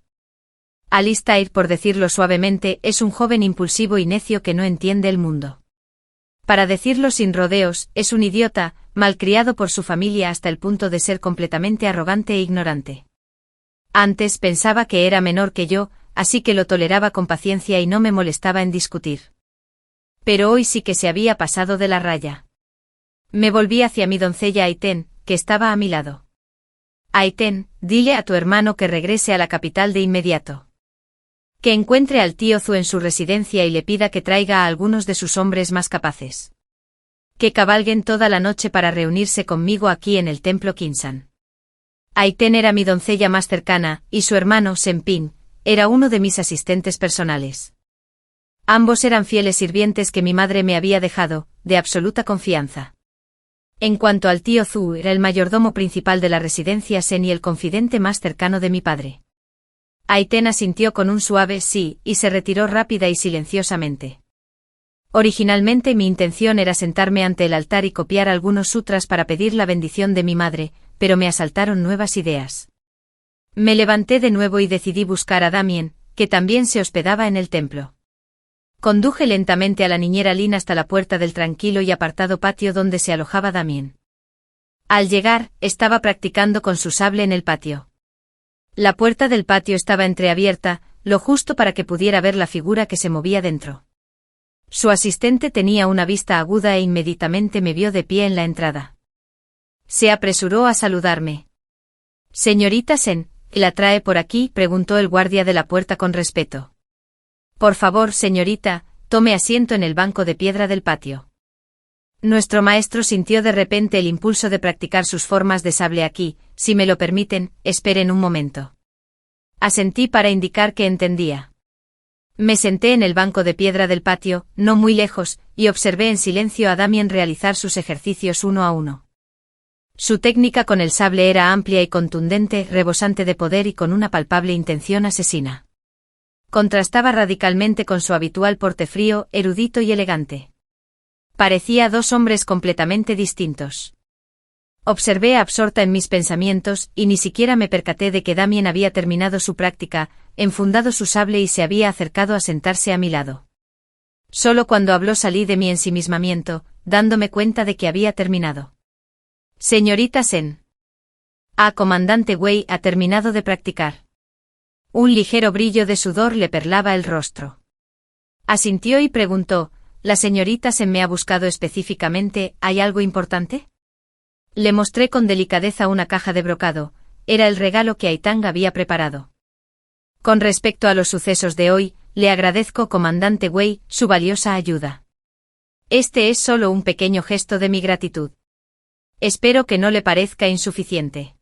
Alistair, por decirlo suavemente, es un joven impulsivo y necio que no entiende el mundo. Para decirlo sin rodeos, es un idiota, malcriado por su familia hasta el punto de ser completamente arrogante e ignorante. Antes pensaba que era menor que yo, así que lo toleraba con paciencia y no me molestaba en discutir. Pero hoy sí que se había pasado de la raya. Me volví hacia mi doncella Aiten, que estaba a mi lado. Aiten, dile a tu hermano que regrese a la capital de inmediato. Que encuentre al tío Zu en su residencia y le pida que traiga a algunos de sus hombres más capaces. Que cabalguen toda la noche para reunirse conmigo aquí en el templo Kinsan. Aiten era mi doncella más cercana, y su hermano, Senpin, era uno de mis asistentes personales. Ambos eran fieles sirvientes que mi madre me había dejado, de absoluta confianza. En cuanto al tío Zu, era el mayordomo principal de la residencia Sen y el confidente más cercano de mi padre. Aiten asintió con un suave sí, y se retiró rápida y silenciosamente. Originalmente mi intención era sentarme ante el altar y copiar algunos sutras para pedir la bendición de mi madre, pero me asaltaron nuevas ideas. Me levanté de nuevo y decidí buscar a Damien, que también se hospedaba en el templo. Conduje lentamente a la niñera Lin hasta la puerta del tranquilo y apartado patio donde se alojaba Damien. Al llegar, estaba practicando con su sable en el patio. La puerta del patio estaba entreabierta, lo justo para que pudiera ver la figura que se movía dentro. Su asistente tenía una vista aguda e inmediatamente me vio de pie en la entrada. Se apresuró a saludarme. Señorita Sen, ¿la trae por aquí?, preguntó el guardia de la puerta con respeto. Por favor, señorita, tome asiento en el banco de piedra del patio. Nuestro maestro sintió de repente el impulso de practicar sus formas de sable aquí. Si me lo permiten, esperen un momento. Asentí para indicar que entendía. Me senté en el banco de piedra del patio, no muy lejos, y observé en silencio a Damien realizar sus ejercicios uno a uno. Su técnica con el sable era amplia y contundente, rebosante de poder y con una palpable intención asesina. Contrastaba radicalmente con su habitual porte frío, erudito y elegante. Parecía 2 hombres completamente distintos. Observé absorta en mis pensamientos, y ni siquiera me percaté de que Damien había terminado su práctica, enfundado su sable y se había acercado a sentarse a mi lado. Solo cuando habló salí de mi ensimismamiento, dándome cuenta de que había terminado. Señorita Sen. Comandante Wei ha terminado de practicar. Un ligero brillo de sudor le perlaba el rostro. Asintió y preguntó, ¿la señorita Sen me ha buscado específicamente? ¿Hay algo importante? Le mostré con delicadeza una caja de brocado, era el regalo que Aitang había preparado. Con respecto a los sucesos de hoy, le agradezco, comandante Wei, su valiosa ayuda. Este es solo un pequeño gesto de mi gratitud. Espero que no le parezca insuficiente.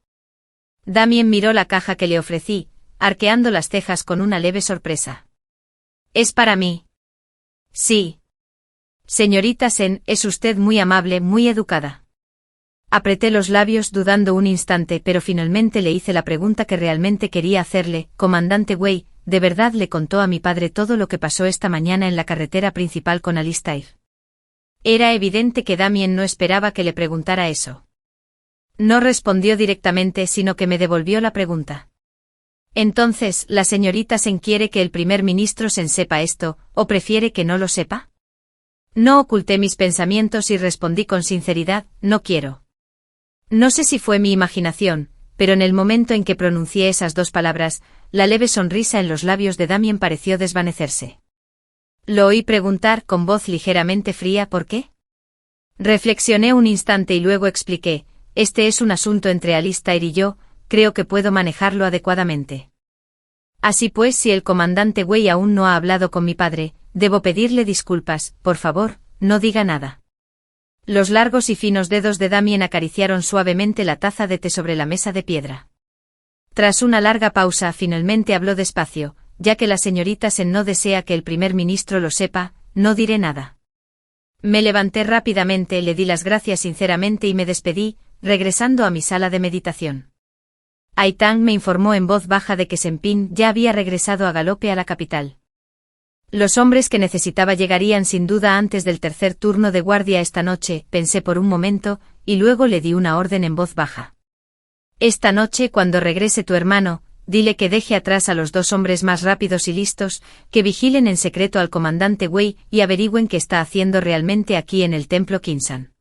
Damien miró la caja que le ofrecí, arqueando las cejas con una leve sorpresa. ¿Es para mí? Sí. Señorita Sen, es usted muy amable, muy educada. Apreté los labios dudando un instante, pero finalmente le hice la pregunta que realmente quería hacerle. Comandante Wei, ¿de verdad le contó a mi padre todo lo que pasó esta mañana en la carretera principal con Alistair? Era evidente que Damien no esperaba que le preguntara eso. No respondió directamente, sino que me devolvió la pregunta. Entonces, ¿la señorita Sen quiere que el primer ministro Sen sepa esto, o prefiere que no lo sepa? No oculté mis pensamientos y respondí con sinceridad, no quiero. No sé si fue mi imaginación, pero en el momento en que pronuncié esas dos palabras, la leve sonrisa en los labios de Damien pareció desvanecerse. Lo oí preguntar con voz ligeramente fría ¿por qué? Reflexioné un instante y luego expliqué, este es un asunto entre Alistair y yo, creo que puedo manejarlo adecuadamente. Así pues, si el comandante Wei aún no ha hablado con mi padre, debo pedirle disculpas, por favor, no diga nada. Los largos y finos dedos de Damien acariciaron suavemente la taza de té sobre la mesa de piedra. Tras una larga pausa, finalmente habló despacio, ya que la señorita Sen no desea que el primer ministro lo sepa, no diré nada. Me levanté rápidamente, le di las gracias sinceramente y me despedí, regresando a mi sala de meditación. Aitang me informó en voz baja de que Senpin ya había regresado a galope a la capital. Los hombres que necesitaba llegarían sin duda antes del tercer turno de guardia esta noche, pensé por un momento, y luego le di una orden en voz baja. Esta noche, cuando regrese tu hermano, dile que deje atrás a los dos hombres más rápidos y listos, que vigilen en secreto al comandante Wei y averigüen qué está haciendo realmente aquí en el templo Qinsan.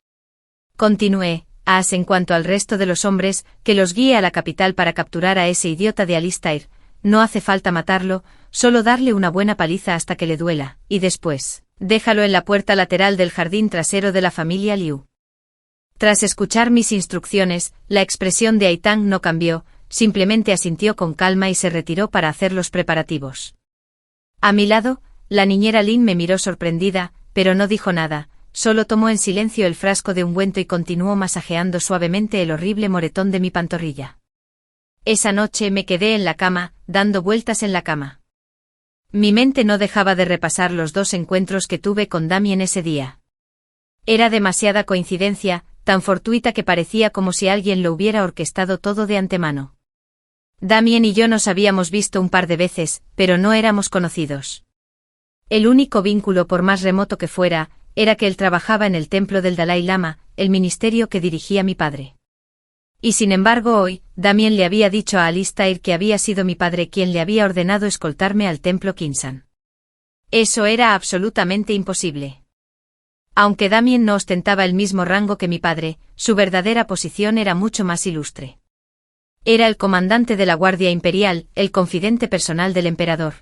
Continué, en cuanto al resto de los hombres, que los guíe a la capital para capturar a ese idiota de Alistair. No hace falta matarlo, solo darle una buena paliza hasta que le duela, y después, déjalo en la puerta lateral del jardín trasero de la familia Liu. Tras escuchar mis instrucciones, la expresión de Aitang no cambió, simplemente asintió con calma y se retiró para hacer los preparativos. A mi lado, la niñera Lin me miró sorprendida, pero no dijo nada, solo tomó en silencio el frasco de ungüento y continuó masajeando suavemente el horrible moretón de mi pantorrilla. Esa noche me quedé en la cama, dando vueltas en la cama. Mi mente no dejaba de repasar los dos encuentros que tuve con Damien ese día. Era demasiada coincidencia, tan fortuita que parecía como si alguien lo hubiera orquestado todo de antemano. Damien y yo nos habíamos visto un par de veces, pero no éramos conocidos. El único vínculo, por más remoto que fuera, era que él trabajaba en el templo del Dalai Lama, el ministerio que dirigía mi padre. Y sin embargo hoy, Damien le había dicho a Alistair que había sido mi padre quien le había ordenado escoltarme al templo Qinsan. Eso era absolutamente imposible. Aunque Damien no ostentaba el mismo rango que mi padre, su verdadera posición era mucho más ilustre. Era el comandante de la Guardia Imperial, el confidente personal del emperador.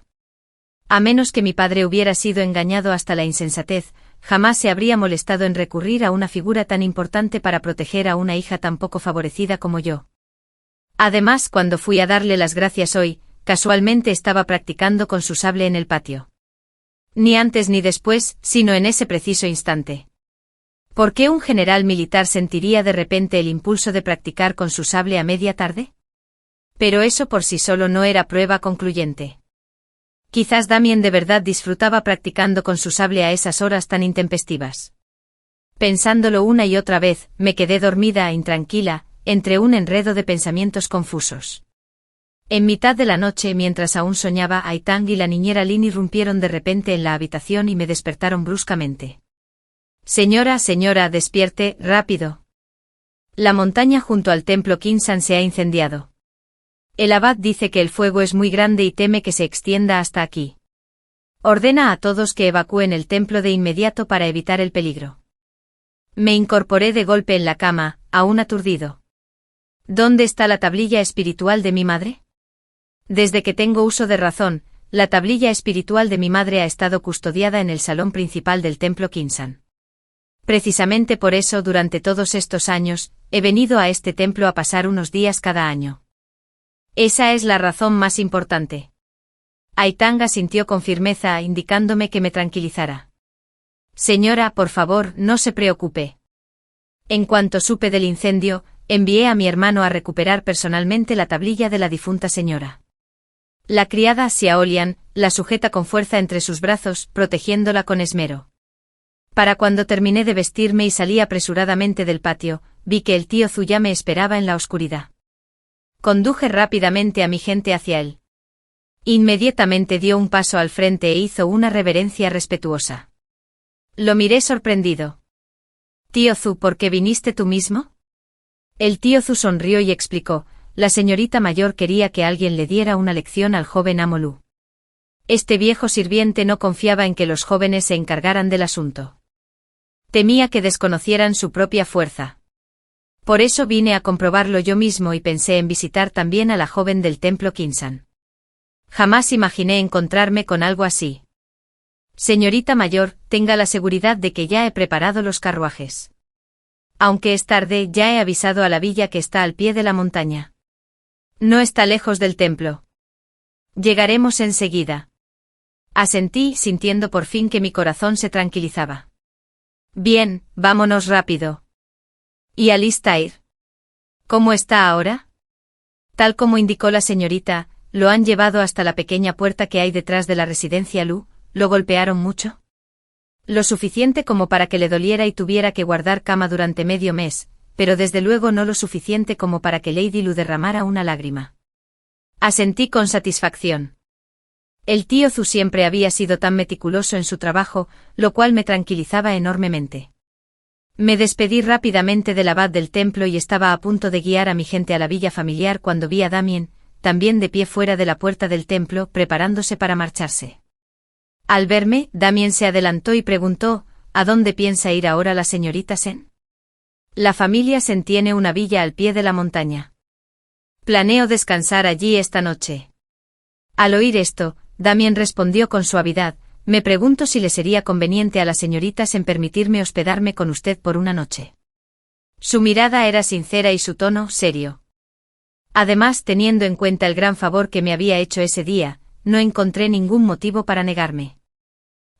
A menos que mi padre hubiera sido engañado hasta la insensatez, jamás se habría molestado en recurrir a una figura tan importante para proteger a una hija tan poco favorecida como yo. Además, cuando fui a darle las gracias hoy, casualmente estaba practicando con su sable en el patio. Ni antes ni después, sino en ese preciso instante. ¿Por qué un general militar sentiría de repente el impulso de practicar con su sable a media tarde? Pero eso por sí solo no era prueba concluyente. Quizás Damien de verdad disfrutaba practicando con su sable a esas horas tan intempestivas. Pensándolo una y otra vez, me quedé dormida e intranquila, entre un enredo de pensamientos confusos. En mitad de la noche, mientras aún soñaba, Aitang y la niñera Lin irrumpieron de repente en la habitación y me despertaron bruscamente. Señora, despierte, rápido. La montaña junto al templo Qinsan se ha incendiado. El abad dice que el fuego es muy grande y teme que se extienda hasta aquí. Ordena a todos que evacúen el templo de inmediato para evitar el peligro. Me incorporé de golpe en la cama, aún aturdido. ¿Dónde está la tablilla espiritual de mi madre? Desde que tengo uso de razón, la tablilla espiritual de mi madre ha estado custodiada en el salón principal del templo Qinsan. Precisamente por eso, durante todos estos años, he venido a este templo a pasar unos días cada año. Esa es la razón más importante. Aitang asintió con firmeza, indicándome que me tranquilizara. Señora, por favor, no se preocupe. En cuanto supe del incendio, envié a mi hermano a recuperar personalmente la tablilla de la difunta señora. La criada Xiaolian la sujeta con fuerza entre sus brazos, protegiéndola con esmero. Para cuando terminé de vestirme y salí apresuradamente del patio, vi que el tío Zhu ya me esperaba en la oscuridad. Conduje rápidamente a mi gente hacia él. Inmediatamente dio un paso al frente e hizo una reverencia respetuosa. Lo miré sorprendido. «Tío Zhu, ¿por qué viniste tú mismo?» El tío Zhu sonrió y explicó: «La señorita mayor quería que alguien le diera una lección al joven amo Lu. Este viejo sirviente no confiaba en que los jóvenes se encargaran del asunto. Temía que desconocieran su propia fuerza. Por eso vine a comprobarlo yo mismo y pensé en visitar también a la joven del templo Qinsan. Jamás imaginé encontrarme con algo así. Señorita mayor, tenga la seguridad de que ya he preparado los carruajes. Aunque es tarde, ya he avisado a la villa que está al pie de la montaña. No está lejos del templo. Llegaremos enseguida». Asentí, sintiendo por fin que mi corazón se tranquilizaba. «Bien, vámonos rápido». «¿Y Alistair? ¿Cómo está ahora?» Tal como indicó la señorita, lo han llevado hasta la pequeña puerta que hay detrás de la residencia Lu. ¿Lo golpearon mucho?» «Lo suficiente como para que le doliera y tuviera que guardar cama durante medio mes, pero desde luego no lo suficiente como para que Lady Lu derramara una lágrima». Asentí con satisfacción. El tío Zhu siempre había sido tan meticuloso en su trabajo, lo cual me tranquilizaba enormemente. Me despedí rápidamente del abad del templo y estaba a punto de guiar a mi gente a la villa familiar cuando vi a Damien, también de pie fuera de la puerta del templo, preparándose para marcharse. Al verme, Damien se adelantó y preguntó: «¿A dónde piensa ir ahora la señorita Sen?» «La familia Sen tiene una villa al pie de la montaña. Planeo descansar allí esta noche». Al oír esto, Damien respondió con suavidad: «Me pregunto si le sería conveniente a la señorita Sen permitirme hospedarme con usted por una noche». Su mirada era sincera y su tono serio. Además, teniendo en cuenta el gran favor que me había hecho ese día, no encontré ningún motivo para negarme.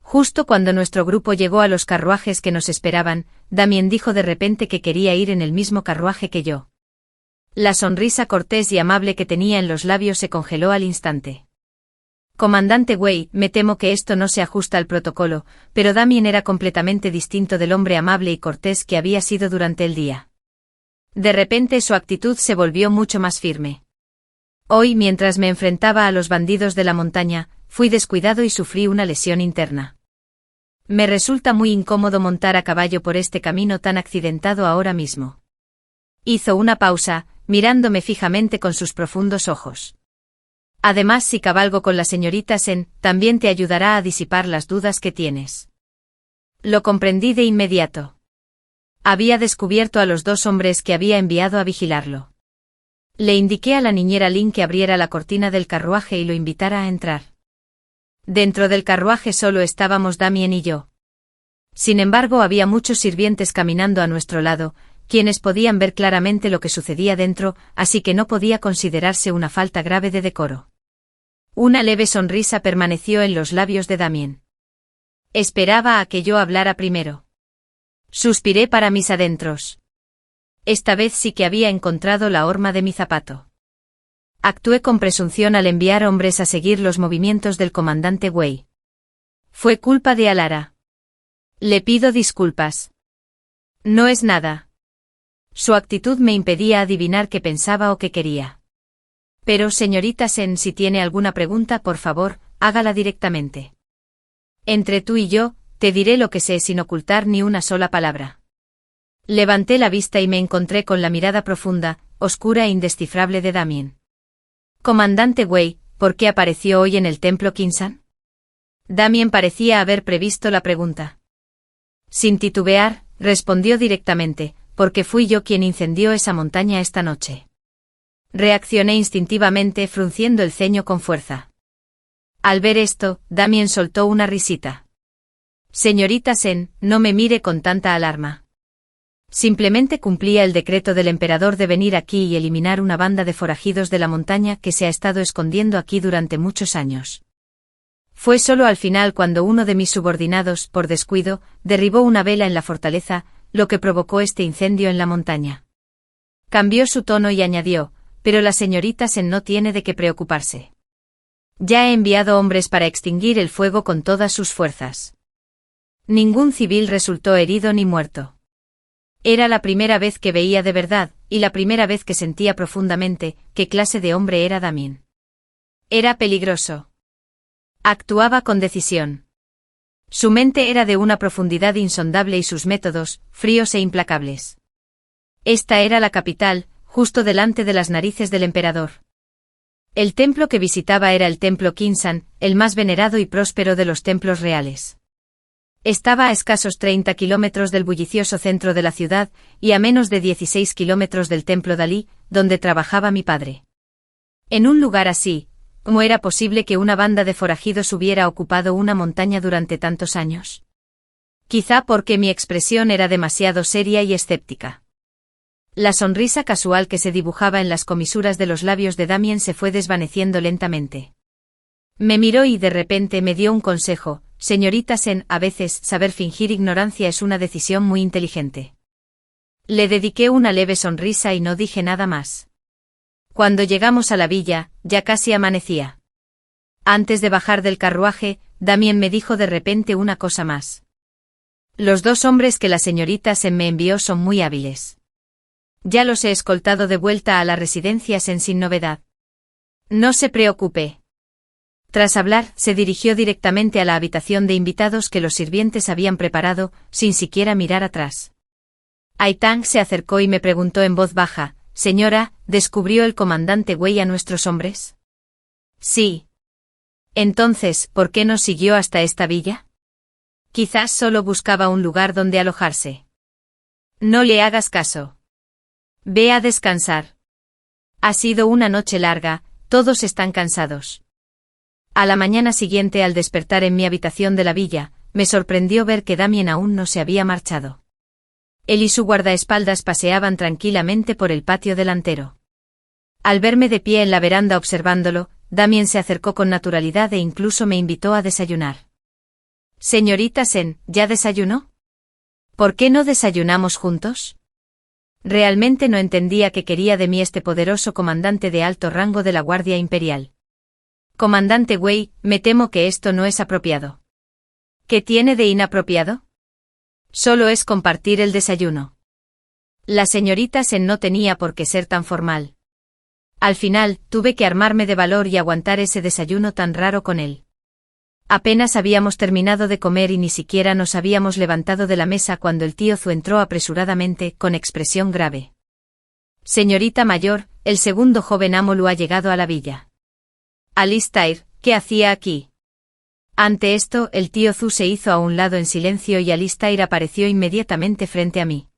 Justo cuando nuestro grupo llegó a los carruajes que nos esperaban, Damien dijo de repente que quería ir en el mismo carruaje que yo. La sonrisa cortés y amable que tenía en los labios se congeló al instante. «Comandante Wei, me temo que esto no se ajusta al protocolo», pero Damien era completamente distinto del hombre amable y cortés que había sido durante el día. De repente su actitud se volvió mucho más firme. «Hoy, mientras me enfrentaba a los bandidos de la montaña, fui descuidado y sufrí una lesión interna. Me resulta muy incómodo montar a caballo por este camino tan accidentado ahora mismo». Hizo una pausa, mirándome fijamente con sus profundos ojos. «Además, si cabalgo con la señorita Sen, también te ayudará a disipar las dudas que tienes». Lo comprendí de inmediato. Había descubierto a los dos hombres que había enviado a vigilarlo. Le indiqué a la niñera Lin que abriera la cortina del carruaje y lo invitara a entrar. Dentro del carruaje solo estábamos Damien y yo. Sin embargo, había muchos sirvientes caminando a nuestro lado, quienes podían ver claramente lo que sucedía dentro, así que no podía considerarse una falta grave de decoro. Una leve sonrisa permaneció en los labios de Damien. Esperaba a que yo hablara primero. Suspiré para mis adentros. Esta vez sí que había encontrado la horma de mi zapato. Actué con presunción al enviar hombres a seguir los movimientos del comandante Wei. Fue culpa de Alara. Le pido disculpas. No es nada. Su actitud me impedía adivinar qué pensaba o qué quería. Pero, señorita Sen, si tiene alguna pregunta, por favor, hágala directamente. Entre tú y yo, te diré lo que sé sin ocultar ni una sola palabra. Levanté la vista y me encontré con la mirada profunda, oscura e indescifrable de Damien. Comandante Wei, ¿por qué apareció hoy en el templo Qinsan? Damien parecía haber previsto la pregunta. Sin titubear, respondió directamente: porque fui yo quien incendió esa montaña esta noche. Reaccioné instintivamente, frunciendo el ceño con fuerza. Al ver esto, Damien soltó una risita. Señorita Sen, no me mire con tanta alarma. Simplemente cumplía el decreto del emperador de venir aquí y eliminar una banda de forajidos de la montaña que se ha estado escondiendo aquí durante muchos años. Fue solo al final cuando uno de mis subordinados, por descuido, derribó una vela en la fortaleza, lo que provocó este incendio en la montaña. Cambió su tono y añadió: pero la señorita Sen no tiene de qué preocuparse. Ya he enviado hombres para extinguir el fuego con todas sus fuerzas. Ningún civil resultó herido ni muerto. Era la primera vez que veía de verdad, y la primera vez que sentía profundamente, qué clase de hombre era Damien. Era peligroso. Actuaba con decisión. Su mente era de una profundidad insondable y sus métodos, fríos e implacables. Esta era la capital, justo delante de las narices del emperador. El templo que visitaba era el templo Kinsan, el más venerado y próspero de los templos reales. Estaba a escasos 30 kilómetros del bullicioso centro de la ciudad, y a menos de 16 kilómetros del templo Dalí, donde trabajaba mi padre. En un lugar así, ¿cómo era posible que una banda de forajidos hubiera ocupado una montaña durante tantos años? Quizá porque mi expresión era demasiado seria y escéptica. La sonrisa casual que se dibujaba en las comisuras de los labios de Damien se fue desvaneciendo lentamente. Me miró y de repente me dio un consejo: señorita Sen, a veces saber fingir ignorancia es una decisión muy inteligente. Le dediqué una leve sonrisa y no dije nada más. Cuando llegamos a la villa, ya casi amanecía. Antes de bajar del carruaje, Damien me dijo de repente una cosa más. Los 2 hombres que la señorita Sen me envió son muy hábiles. Ya los he escoltado de vuelta a la residencia Sen sin novedad. No se preocupe. Tras hablar, se dirigió directamente a la habitación de invitados que los sirvientes habían preparado, sin siquiera mirar atrás. Aitang se acercó y me preguntó en voz baja: «Señora, ¿descubrió el comandante Wei a nuestros hombres?» «Sí». «Entonces, ¿por qué nos siguió hasta esta villa?» «Quizás solo buscaba un lugar donde alojarse». «No le hagas caso. Ve a descansar. Ha sido una noche larga, todos están cansados». A la mañana siguiente, al despertar en mi habitación de la villa, me sorprendió ver que Damien aún no se había marchado. Él y su guardaespaldas paseaban tranquilamente por el patio delantero. Al verme de pie en la veranda observándolo, Damien se acercó con naturalidad e incluso me invitó a desayunar. «Señorita Sen, ¿ya desayunó? ¿Por qué no desayunamos juntos?» Realmente no entendía qué quería de mí este poderoso comandante de alto rango de la Guardia Imperial. «Comandante Wei, me temo que esto no es apropiado». «¿Qué tiene de inapropiado?» «Solo es compartir el desayuno». La señorita Sen no tenía por qué ser tan formal. Al final, tuve que armarme de valor y aguantar ese desayuno tan raro con él. Apenas habíamos terminado de comer y ni siquiera nos habíamos levantado de la mesa cuando el tío Zhu entró apresuradamente, con expresión grave. «Señorita mayor, el segundo joven amo Lu ha llegado a la villa». «Alistair, ¿qué hacía aquí?» Ante esto, el tío Zhu se hizo a un lado en silencio y Alistair apareció inmediatamente frente a mí.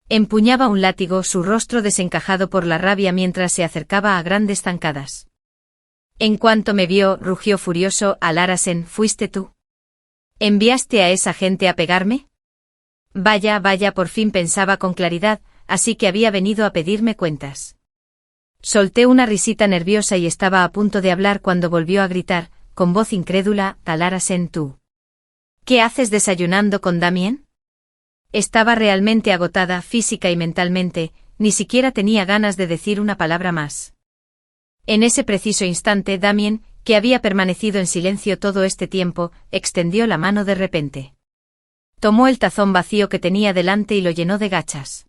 Empuñaba un látigo, su rostro desencajado por la rabia mientras se acercaba a grandes zancadas. En cuanto me vio, rugió furioso: «Alara Sen, ¿fuiste tú? ¿Enviaste a esa gente a pegarme?» Vaya, por fin pensaba con claridad, así que había venido a pedirme cuentas. Solté una risita nerviosa y estaba a punto de hablar cuando volvió a gritar, con voz incrédula: «Alara Sen, ¿tú qué haces desayunando con Damien?» Estaba realmente agotada física y mentalmente, ni siquiera tenía ganas de decir una palabra más. En ese preciso instante Damien, que había permanecido en silencio todo este tiempo, extendió la mano de repente. Tomó el tazón vacío que tenía delante y lo llenó de gachas.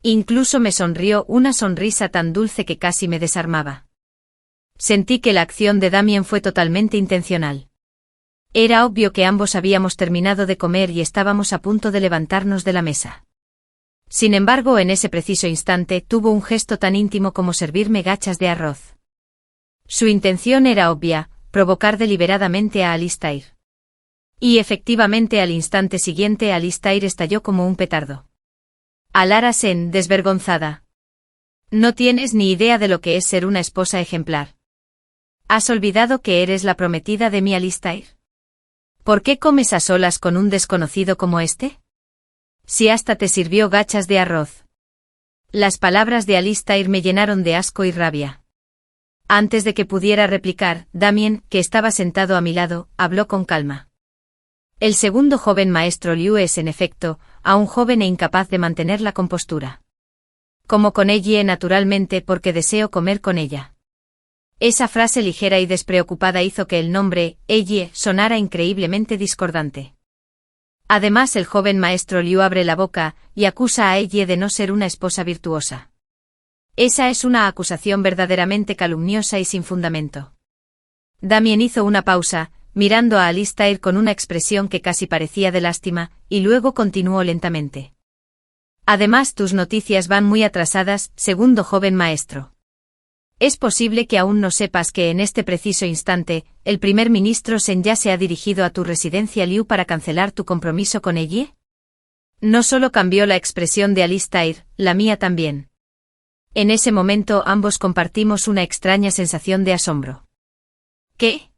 Incluso me sonrió, una sonrisa tan dulce que casi me desarmaba. Sentí que la acción de Damien fue totalmente intencional. Era obvio que ambos habíamos terminado de comer y estábamos a punto de levantarnos de la mesa. Sin embargo, en ese preciso instante tuvo un gesto tan íntimo como servirme gachas de arroz. Su intención era obvia: provocar deliberadamente a Alistair. Y efectivamente al instante siguiente Alistair estalló como un petardo. «Alara Sen, desvergonzada. No tienes ni idea de lo que es ser una esposa ejemplar. ¿Has olvidado que eres la prometida de mi Alistair? ¿Por qué comes a solas con un desconocido como este? Si hasta te sirvió gachas de arroz». Las palabras de Alistair me llenaron de asco y rabia. Antes de que pudiera replicar, Damien, que estaba sentado a mi lado, habló con calma. «El segundo joven maestro Liu es, en efecto, aún joven e incapaz de mantener la compostura. Como con ella, naturalmente, porque deseo comer con ella». Esa frase ligera y despreocupada hizo que el nombre, ella, sonara increíblemente discordante. Además, el joven maestro Liu abre la boca y acusa a ella de no ser una esposa virtuosa. Esa es una acusación verdaderamente calumniosa y sin fundamento. Damien hizo una pausa, mirando a Alistair con una expresión que casi parecía de lástima, y luego continuó lentamente. Además, tus noticias van muy atrasadas, segundo joven maestro. ¿Es posible que aún no sepas que en este preciso instante, el primer ministro Sen ya se ha dirigido a tu residencia Liu para cancelar tu compromiso con ella? No solo cambió la expresión de Alistair, la mía también. En ese momento ambos compartimos una extraña sensación de asombro. ¿Qué?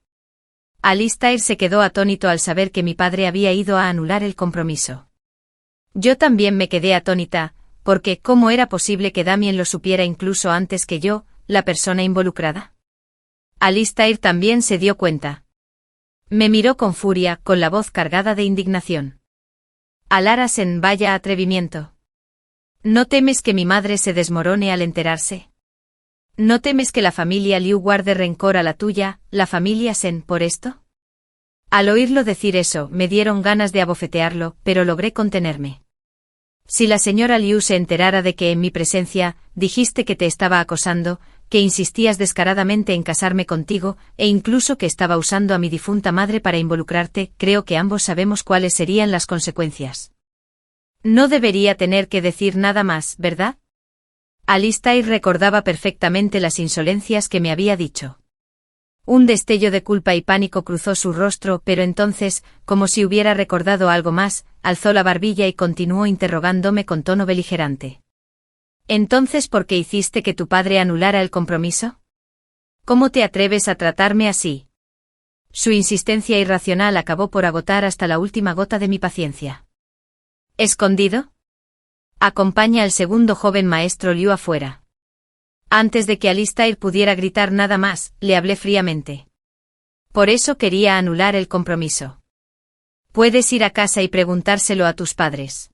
Alistair se quedó atónito al saber que mi padre había ido a anular el compromiso. Yo también me quedé atónita, porque ¿cómo era posible que Damien lo supiera incluso antes que yo, la persona involucrada? Alistair también se dio cuenta. Me miró con furia, con la voz cargada de indignación. Alara Sen, vaya atrevimiento. ¿No temes que mi madre se desmorone al enterarse? ¿No temes que la familia Liu guarde rencor a la tuya, la familia Sen, por esto? Al oírlo decir eso, me dieron ganas de abofetearlo, pero logré contenerme. Si la señora Liu se enterara de que en mi presencia dijiste que te estaba acosando, que insistías descaradamente en casarme contigo, e incluso que estaba usando a mi difunta madre para involucrarte, creo que ambos sabemos cuáles serían las consecuencias. No debería tener que decir nada más, ¿verdad? Alistair recordaba perfectamente las insolencias que me había dicho. Un destello de culpa y pánico cruzó su rostro, pero entonces, como si hubiera recordado algo más, alzó la barbilla y continuó interrogándome con tono beligerante. ¿Entonces por qué hiciste que tu padre anulara el compromiso? ¿Cómo te atreves a tratarme así? Su insistencia irracional acabó por agotar hasta la última gota de mi paciencia. ¿Escondido? Acompaña al segundo joven maestro Liu afuera. Antes de que Alistair pudiera gritar nada más, le hablé fríamente. Por eso quería anular el compromiso. Puedes ir a casa y preguntárselo a tus padres.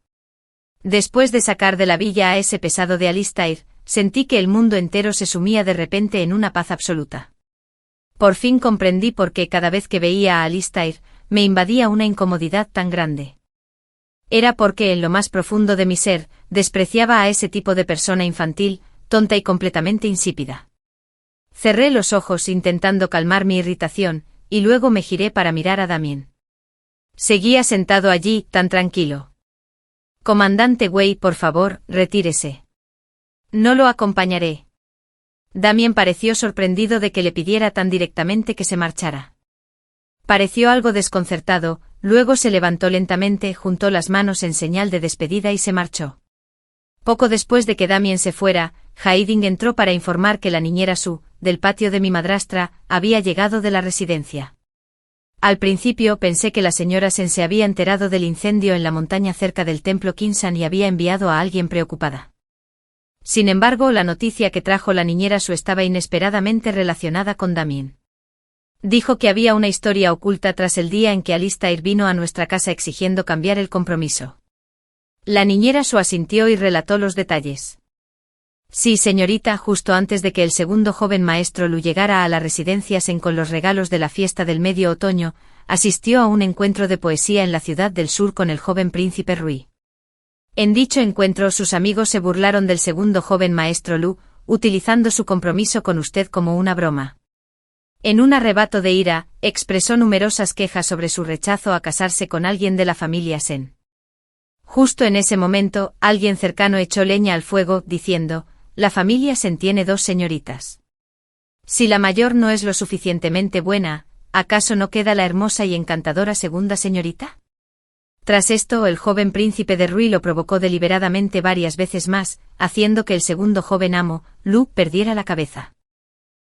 Después de sacar de la villa a ese pesado de Alistair, sentí que el mundo entero se sumía de repente en una paz absoluta. Por fin comprendí por qué cada vez que veía a Alistair, me invadía una incomodidad tan grande. Era porque en lo más profundo de mi ser, despreciaba a ese tipo de persona infantil, tonta y completamente insípida. Cerré los ojos intentando calmar mi irritación, y luego me giré para mirar a Damien. Seguía sentado allí, tan tranquilo. Comandante Wei, por favor, retírese. No lo acompañaré. Damien pareció sorprendido de que le pidiera tan directamente que se marchara. Pareció algo desconcertado, luego se levantó lentamente, juntó las manos en señal de despedida y se marchó. Poco después de que Damien se fuera, Haiding entró para informar que la niñera Su, del patio de mi madrastra, había llegado de la residencia. Al principio pensé que la señora Sen se había enterado del incendio en la montaña cerca del templo Kinsan y había enviado a alguien preocupada. Sin embargo, la noticia que trajo la niñera Su estaba inesperadamente relacionada con Damien. Dijo que había una historia oculta tras el día en que Alistair vino a nuestra casa exigiendo cambiar el compromiso. La niñera Su asintió y relató los detalles. Sí, señorita, justo antes de que el segundo joven maestro Lu llegara a la residencia Sen con los regalos de la fiesta del medio otoño, asistió a un encuentro de poesía en la ciudad del sur con el joven príncipe Rui. En dicho encuentro sus amigos se burlaron del segundo joven maestro Lu, utilizando su compromiso con usted como una broma. En un arrebato de ira, expresó numerosas quejas sobre su rechazo a casarse con alguien de la familia Sen. Justo en ese momento, alguien cercano echó leña al fuego, diciendo, la familia Sen tiene dos señoritas. Si la mayor no es lo suficientemente buena, ¿acaso no queda la hermosa y encantadora segunda señorita? Tras esto, el joven príncipe de Rui lo provocó deliberadamente varias veces más, haciendo que el segundo joven amo, Lu, perdiera la cabeza.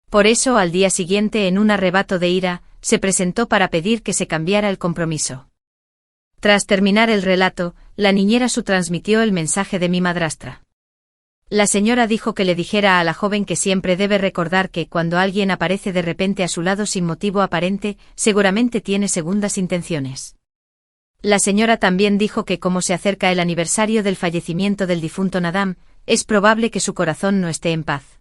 Por eso, al día siguiente, en un arrebato de ira, se presentó para pedir que se cambiara el compromiso. Tras terminar el relato, la niñera Su transmitió el mensaje de mi madrastra. La señora dijo que le dijera a la joven que siempre debe recordar que cuando alguien aparece de repente a su lado sin motivo aparente, seguramente tiene segundas intenciones. La señora también dijo que como se acerca el aniversario del fallecimiento del difunto Nadam, es probable que su corazón no esté en paz.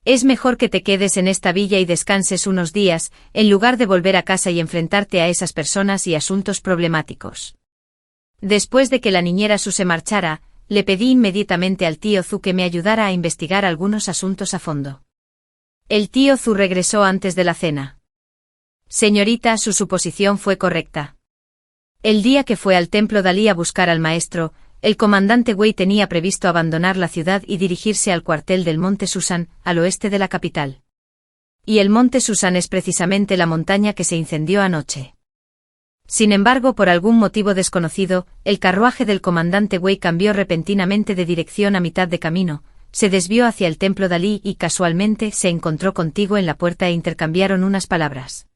Es mejor que te quedes en esta villa y descanses unos días, en lugar de volver a casa y enfrentarte a esas personas y asuntos problemáticos. Después de que la niñera Su se marchara, le pedí inmediatamente al tío Zu que me ayudara a investigar algunos asuntos a fondo. El tío Zu regresó antes de la cena. Señorita, su suposición fue correcta. El día que fue al templo Dalí a buscar al maestro, el comandante Wei tenía previsto abandonar la ciudad y dirigirse al cuartel del Monte Susan, al oeste de la capital. Y el Monte Susan es precisamente la montaña que se incendió anoche. Sin embargo, por algún motivo desconocido, el carruaje del comandante Wei cambió repentinamente de dirección a mitad de camino, se desvió hacia el templo Dalí y casualmente se encontró contigo en la puerta e intercambiaron unas palabras.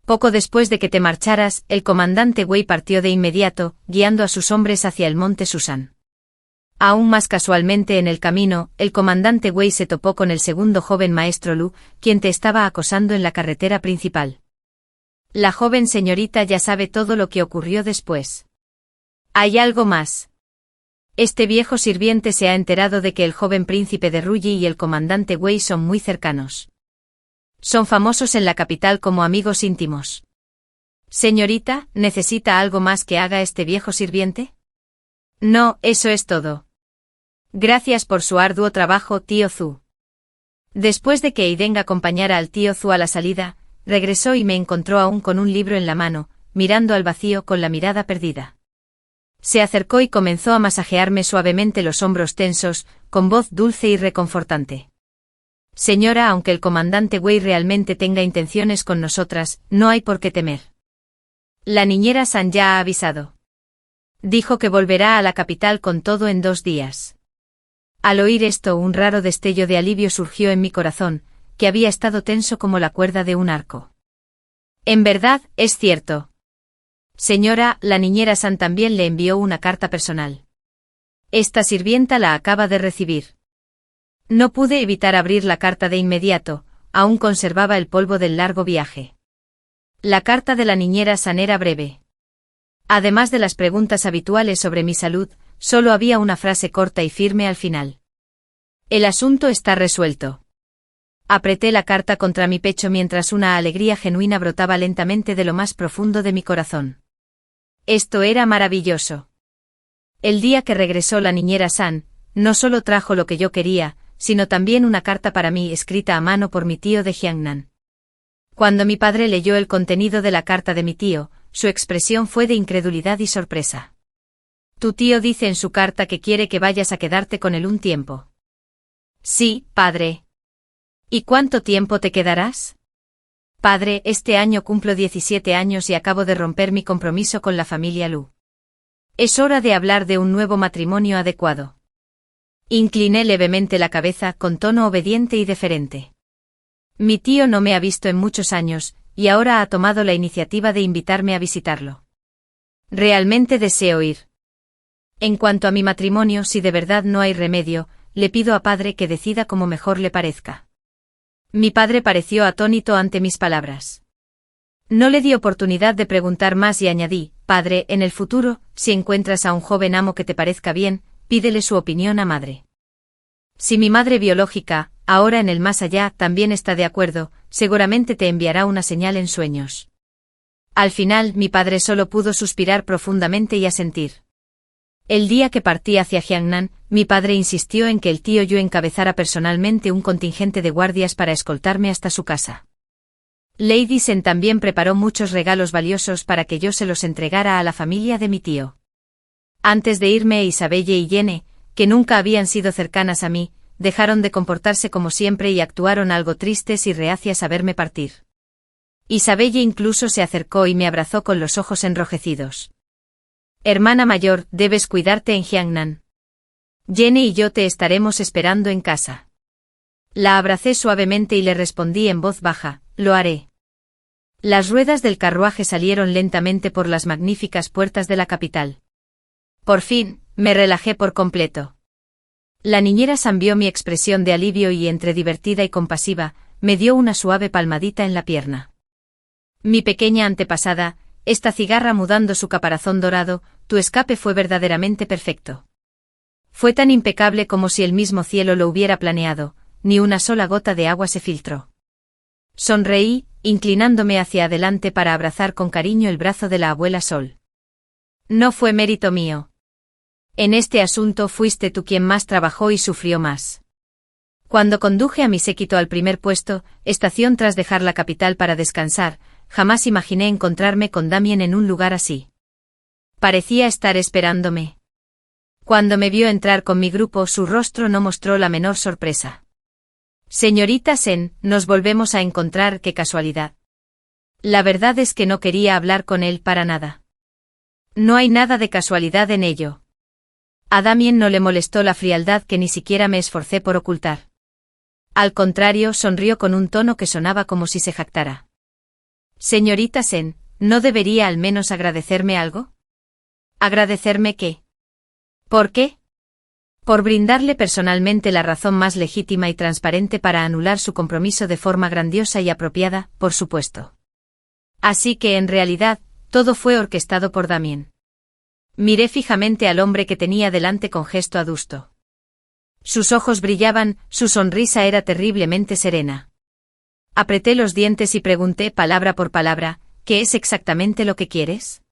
Poco después de que te marcharas, el comandante Wei partió de inmediato, guiando a sus hombres hacia el monte Susan. Aún más casualmente en el camino, el comandante Wei se topó con el segundo joven maestro Lu, quien te estaba acosando en la carretera principal. La joven señorita ya sabe todo lo que ocurrió después. ¿Hay algo más? Este viejo sirviente se ha enterado de que el joven príncipe de Ruyi y el comandante Wei son muy cercanos. Son famosos en la capital como amigos íntimos. Señorita, ¿necesita algo más que haga este viejo sirviente? No, eso es todo. Gracias por su arduo trabajo, tío Zu. Después de que Aiden acompañara al tío Zu a la salida, regresó y me encontró aún con un libro en la mano, mirando al vacío con la mirada perdida. Se acercó y comenzó a masajearme suavemente los hombros tensos, con voz dulce y reconfortante. Señora, aunque el comandante Wei realmente tenga intenciones con nosotras, no hay por qué temer. La niñera San ya ha avisado. Dijo que volverá a la capital con todo en 2 días. Al oír esto, un raro destello de alivio surgió en mi corazón, que había estado tenso como la cuerda de un arco. En verdad, es cierto. Señora, la niñera San también le envió una carta personal. Esta sirvienta la acaba de recibir. No pude evitar abrir la carta de inmediato, aún conservaba el polvo del largo viaje. La carta de la niñera San era breve. Además de las preguntas habituales sobre mi salud, solo había una frase corta y firme al final. El asunto está resuelto. Apreté la carta contra mi pecho mientras una alegría genuina brotaba lentamente de lo más profundo de mi corazón. Esto era maravilloso. El día que regresó la niñera San, no solo trajo lo que yo quería, sino también una carta para mí escrita a mano por mi tío de Jiangnan. Cuando mi padre leyó el contenido de la carta de mi tío, su expresión fue de incredulidad y sorpresa. Tu tío dice en su carta que quiere que vayas a quedarte con él un tiempo. Sí, padre. ¿Y cuánto tiempo te quedarás? Padre, este año cumplo 17 años y acabo de romper mi compromiso con la familia Lu. Es hora de hablar de un nuevo matrimonio adecuado. Incliné levemente la cabeza con tono obediente y deferente. Mi tío no me ha visto en muchos años, y ahora ha tomado la iniciativa de invitarme a visitarlo. Realmente deseo ir. En cuanto a mi matrimonio, si de verdad no hay remedio, le pido a padre que decida como mejor le parezca. Mi padre pareció atónito ante mis palabras. No le di oportunidad de preguntar más y añadí, padre, en el futuro, si encuentras a un joven amo que te parezca bien, pídele su opinión a madre. Si mi madre biológica, ahora en el más allá, también está de acuerdo, seguramente te enviará una señal en sueños. Al final, mi padre solo pudo suspirar profundamente y asentir. El día que partí hacia Jiangnan, mi padre insistió en que el tío Yu encabezara personalmente un contingente de guardias para escoltarme hasta su casa. Lady Sen también preparó muchos regalos valiosos para que yo se los entregara a la familia de mi tío. Antes de irme, Isabelle y Yene, que nunca habían sido cercanas a mí, dejaron de comportarse como siempre y actuaron algo tristes y reacias a verme partir. Isabelle incluso se acercó y me abrazó con los ojos enrojecidos. Hermana mayor, debes cuidarte en Jiangnan. Yene y yo te estaremos esperando en casa. La abracé suavemente y le respondí en voz baja, lo haré. Las ruedas del carruaje salieron lentamente por las magníficas puertas de la capital. Por fin, me relajé por completo. La niñera San vio mi expresión de alivio y, entre divertida y compasiva, me dio una suave palmadita en la pierna. Mi pequeña antepasada, esta cigarra mudando su caparazón dorado, tu escape fue verdaderamente perfecto. Fue tan impecable como si el mismo cielo lo hubiera planeado, ni una sola gota de agua se filtró. Sonreí, inclinándome hacia adelante para abrazar con cariño el brazo de la abuela Sol. No fue mérito mío. En este asunto fuiste tú quien más trabajó y sufrió más. Cuando conduje a mi séquito al primer puesto, estación tras dejar la capital para descansar, jamás imaginé encontrarme con Damien en un lugar así. Parecía estar esperándome. Cuando me vio entrar con mi grupo, su rostro no mostró la menor sorpresa. Señorita Sen, nos volvemos a encontrar, qué casualidad. La verdad es que no quería hablar con él para nada. No hay nada de casualidad en ello. A Damien no le molestó la frialdad que ni siquiera me esforcé por ocultar. Al contrario, sonrió con un tono que sonaba como si se jactara. Señorita Sen, ¿no debería al menos agradecerme algo? ¿Agradecerme qué? ¿Por qué? Por brindarle personalmente la razón más legítima y transparente para anular su compromiso de forma grandiosa y apropiada, por supuesto. Así que en realidad, todo fue orquestado por Damien. Miré fijamente al hombre que tenía delante con gesto adusto. Sus ojos brillaban, su sonrisa era terriblemente serena. Apreté los dientes y pregunté palabra por palabra, ¿qué es exactamente lo que quieres?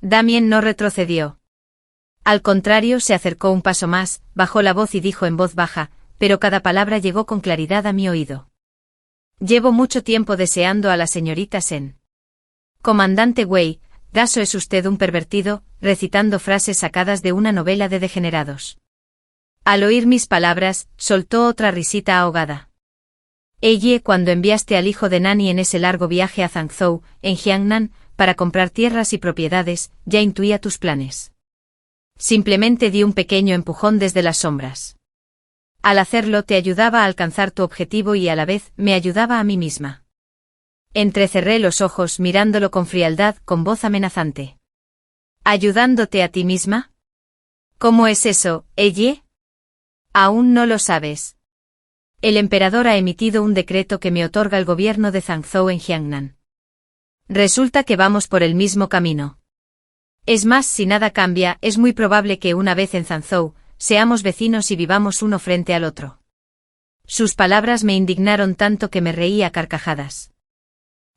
Damien no retrocedió. Al contrario, se acercó un paso más, bajó la voz y dijo en voz baja, pero cada palabra llegó con claridad a mi oído. Llevo mucho tiempo deseando a la señorita Sen. Comandante Wei, ¿acaso es usted un pervertido, recitando frases sacadas de una novela de degenerados? Al oír mis palabras, soltó otra risita ahogada. Ella, cuando enviaste al hijo de Nani en ese largo viaje a Zhangzhou, en Jiangnan, para comprar tierras y propiedades, ya intuía tus planes. Simplemente di un pequeño empujón desde las sombras. Al hacerlo te ayudaba a alcanzar tu objetivo y a la vez me ayudaba a mí misma. Entrecerré los ojos mirándolo con frialdad, con voz amenazante. ¿Ayudándote a ti misma? ¿Cómo es eso, ella? Aún no lo sabes. El emperador ha emitido un decreto que me otorga el gobierno de Zhangzhou en Jiangnan. Resulta que vamos por el mismo camino. Es más, si nada cambia, es muy probable que una vez en Zhangzhou, seamos vecinos y vivamos uno frente al otro. Sus palabras me indignaron tanto que me reí a carcajadas.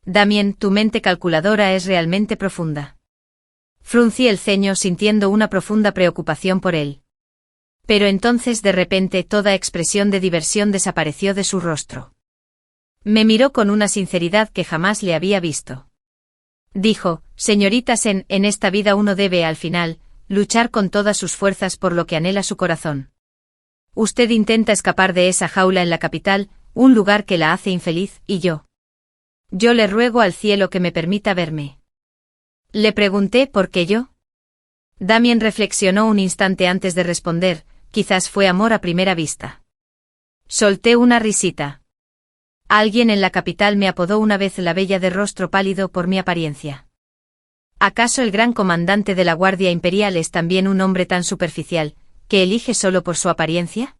Damien, tu mente calculadora es realmente profunda. Fruncí el ceño sintiendo una profunda preocupación por él. Pero entonces de repente toda expresión de diversión desapareció de su rostro. Me miró con una sinceridad que jamás le había visto. Dijo, señorita Sen, en esta vida uno debe, al final, luchar con todas sus fuerzas por lo que anhela su corazón. Usted intenta escapar de esa jaula en la capital, un lugar que la hace infeliz, y yo le ruego al cielo que me permita verme. Le pregunté por qué yo. Damien reflexionó un instante antes de responder, quizás fue amor a primera vista. Solté una risita. Alguien en la capital me apodó una vez la bella de rostro pálido por mi apariencia. ¿Acaso el gran comandante de la Guardia Imperial es también un hombre tan superficial, que elige solo por su apariencia?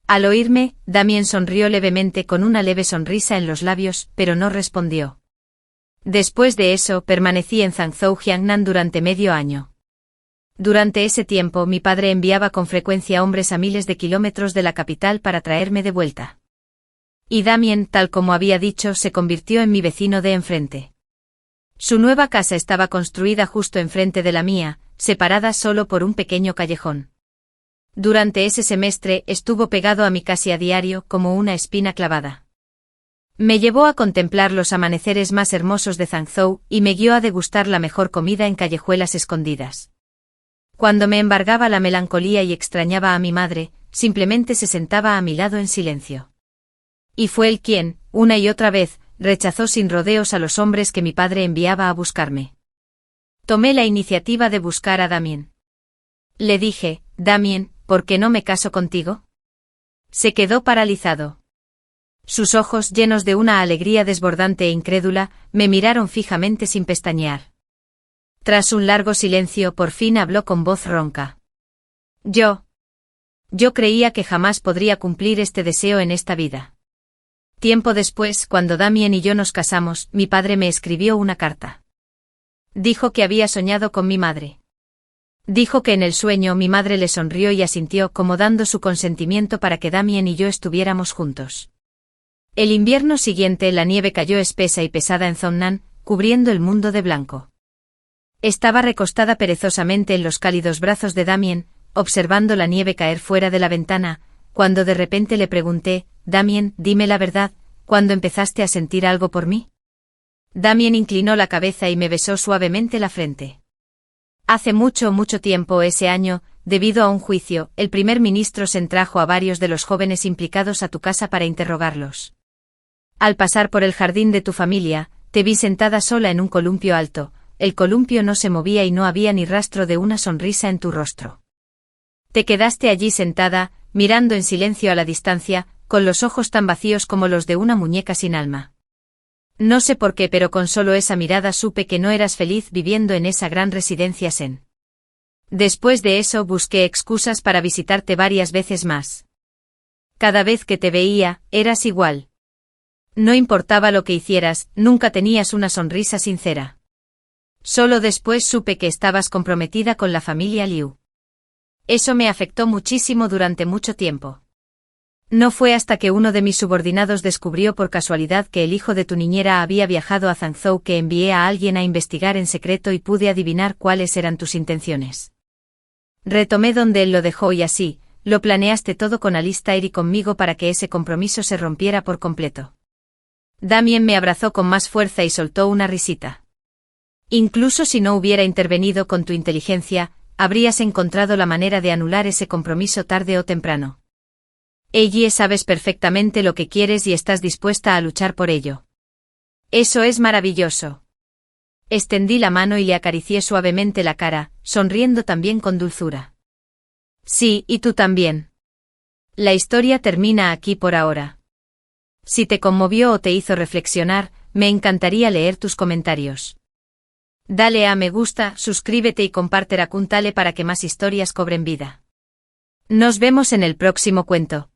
Al oírme, Damien sonrió levemente con una leve sonrisa en los labios, pero no respondió. Después de eso, permanecí en Zhangzhou, Jiangnan durante medio año. Durante ese tiempo mi padre enviaba con frecuencia hombres a miles de kilómetros de la capital para traerme de vuelta. Y Damien, tal como había dicho, se convirtió en mi vecino de enfrente. Su nueva casa estaba construida justo enfrente de la mía, separada solo por un pequeño callejón. Durante ese semestre estuvo pegado a mí casi a diario como una espina clavada. Me llevó a contemplar los amaneceres más hermosos de Zhangzhou y me guió a degustar la mejor comida en callejuelas escondidas. Cuando me embargaba la melancolía y extrañaba a mi madre, simplemente se sentaba a mi lado en silencio. Y fue él quien, una y otra vez, rechazó sin rodeos a los hombres que mi padre enviaba a buscarme. Tomé la iniciativa de buscar a Damien. Le dije, Damien, ¿por qué no me caso contigo? Se quedó paralizado. Sus ojos, llenos de una alegría desbordante e incrédula, me miraron fijamente sin pestañear. Tras un largo silencio, por fin habló con voz ronca. Yo creía que jamás podría cumplir este deseo en esta vida. Tiempo después, cuando Damien y yo nos casamos, mi padre me escribió una carta. Dijo que había soñado con mi madre. Dijo que en el sueño mi madre le sonrió y asintió como dando su consentimiento para que Damien y yo estuviéramos juntos. El invierno siguiente la nieve cayó espesa y pesada en Zhongnan, cubriendo el mundo de blanco. Estaba recostada perezosamente en los cálidos brazos de Damien, observando la nieve caer fuera de la ventana, cuando de repente le pregunté: «Damien, dime la verdad, ¿cuándo empezaste a sentir algo por mí?» Damien inclinó la cabeza y me besó suavemente la frente. Hace mucho, mucho tiempo ese año, debido a un juicio, el primer ministro Sen trajo a varios de los jóvenes implicados a tu casa para interrogarlos. Al pasar por el jardín de tu familia, te vi sentada sola en un columpio alto. El columpio no se movía y no había ni rastro de una sonrisa en tu rostro. Te quedaste allí sentada, mirando en silencio a la distancia, con los ojos tan vacíos como los de una muñeca sin alma. No sé por qué, pero con solo esa mirada supe que no eras feliz viviendo en esa gran residencia Sen. Después de eso busqué excusas para visitarte varias veces más. Cada vez que te veía, eras igual. No importaba lo que hicieras, nunca tenías una sonrisa sincera. Solo después supe que estabas comprometida con la familia Liu. Eso me afectó muchísimo durante mucho tiempo. No fue hasta que uno de mis subordinados descubrió por casualidad que el hijo de tu niñera había viajado a Zhangzhou que envié a alguien a investigar en secreto y pude adivinar cuáles eran tus intenciones. Retomé donde él lo dejó y así, lo planeaste todo con Alistair y conmigo para que ese compromiso se rompiera por completo. Damien me abrazó con más fuerza y soltó una risita. Incluso si no hubiera intervenido con tu inteligencia, habrías encontrado la manera de anular ese compromiso tarde o temprano. Ellie, sabes perfectamente lo que quieres y estás dispuesta a luchar por ello. Eso es maravilloso. Extendí la mano y le acaricié suavemente la cara, sonriendo también con dulzura. Sí, y tú también. La historia termina aquí por ahora. Si te conmovió o te hizo reflexionar, me encantaría leer tus comentarios. Dale a me gusta, suscríbete y comparte Racontale para que más historias cobren vida. Nos vemos en el próximo cuento.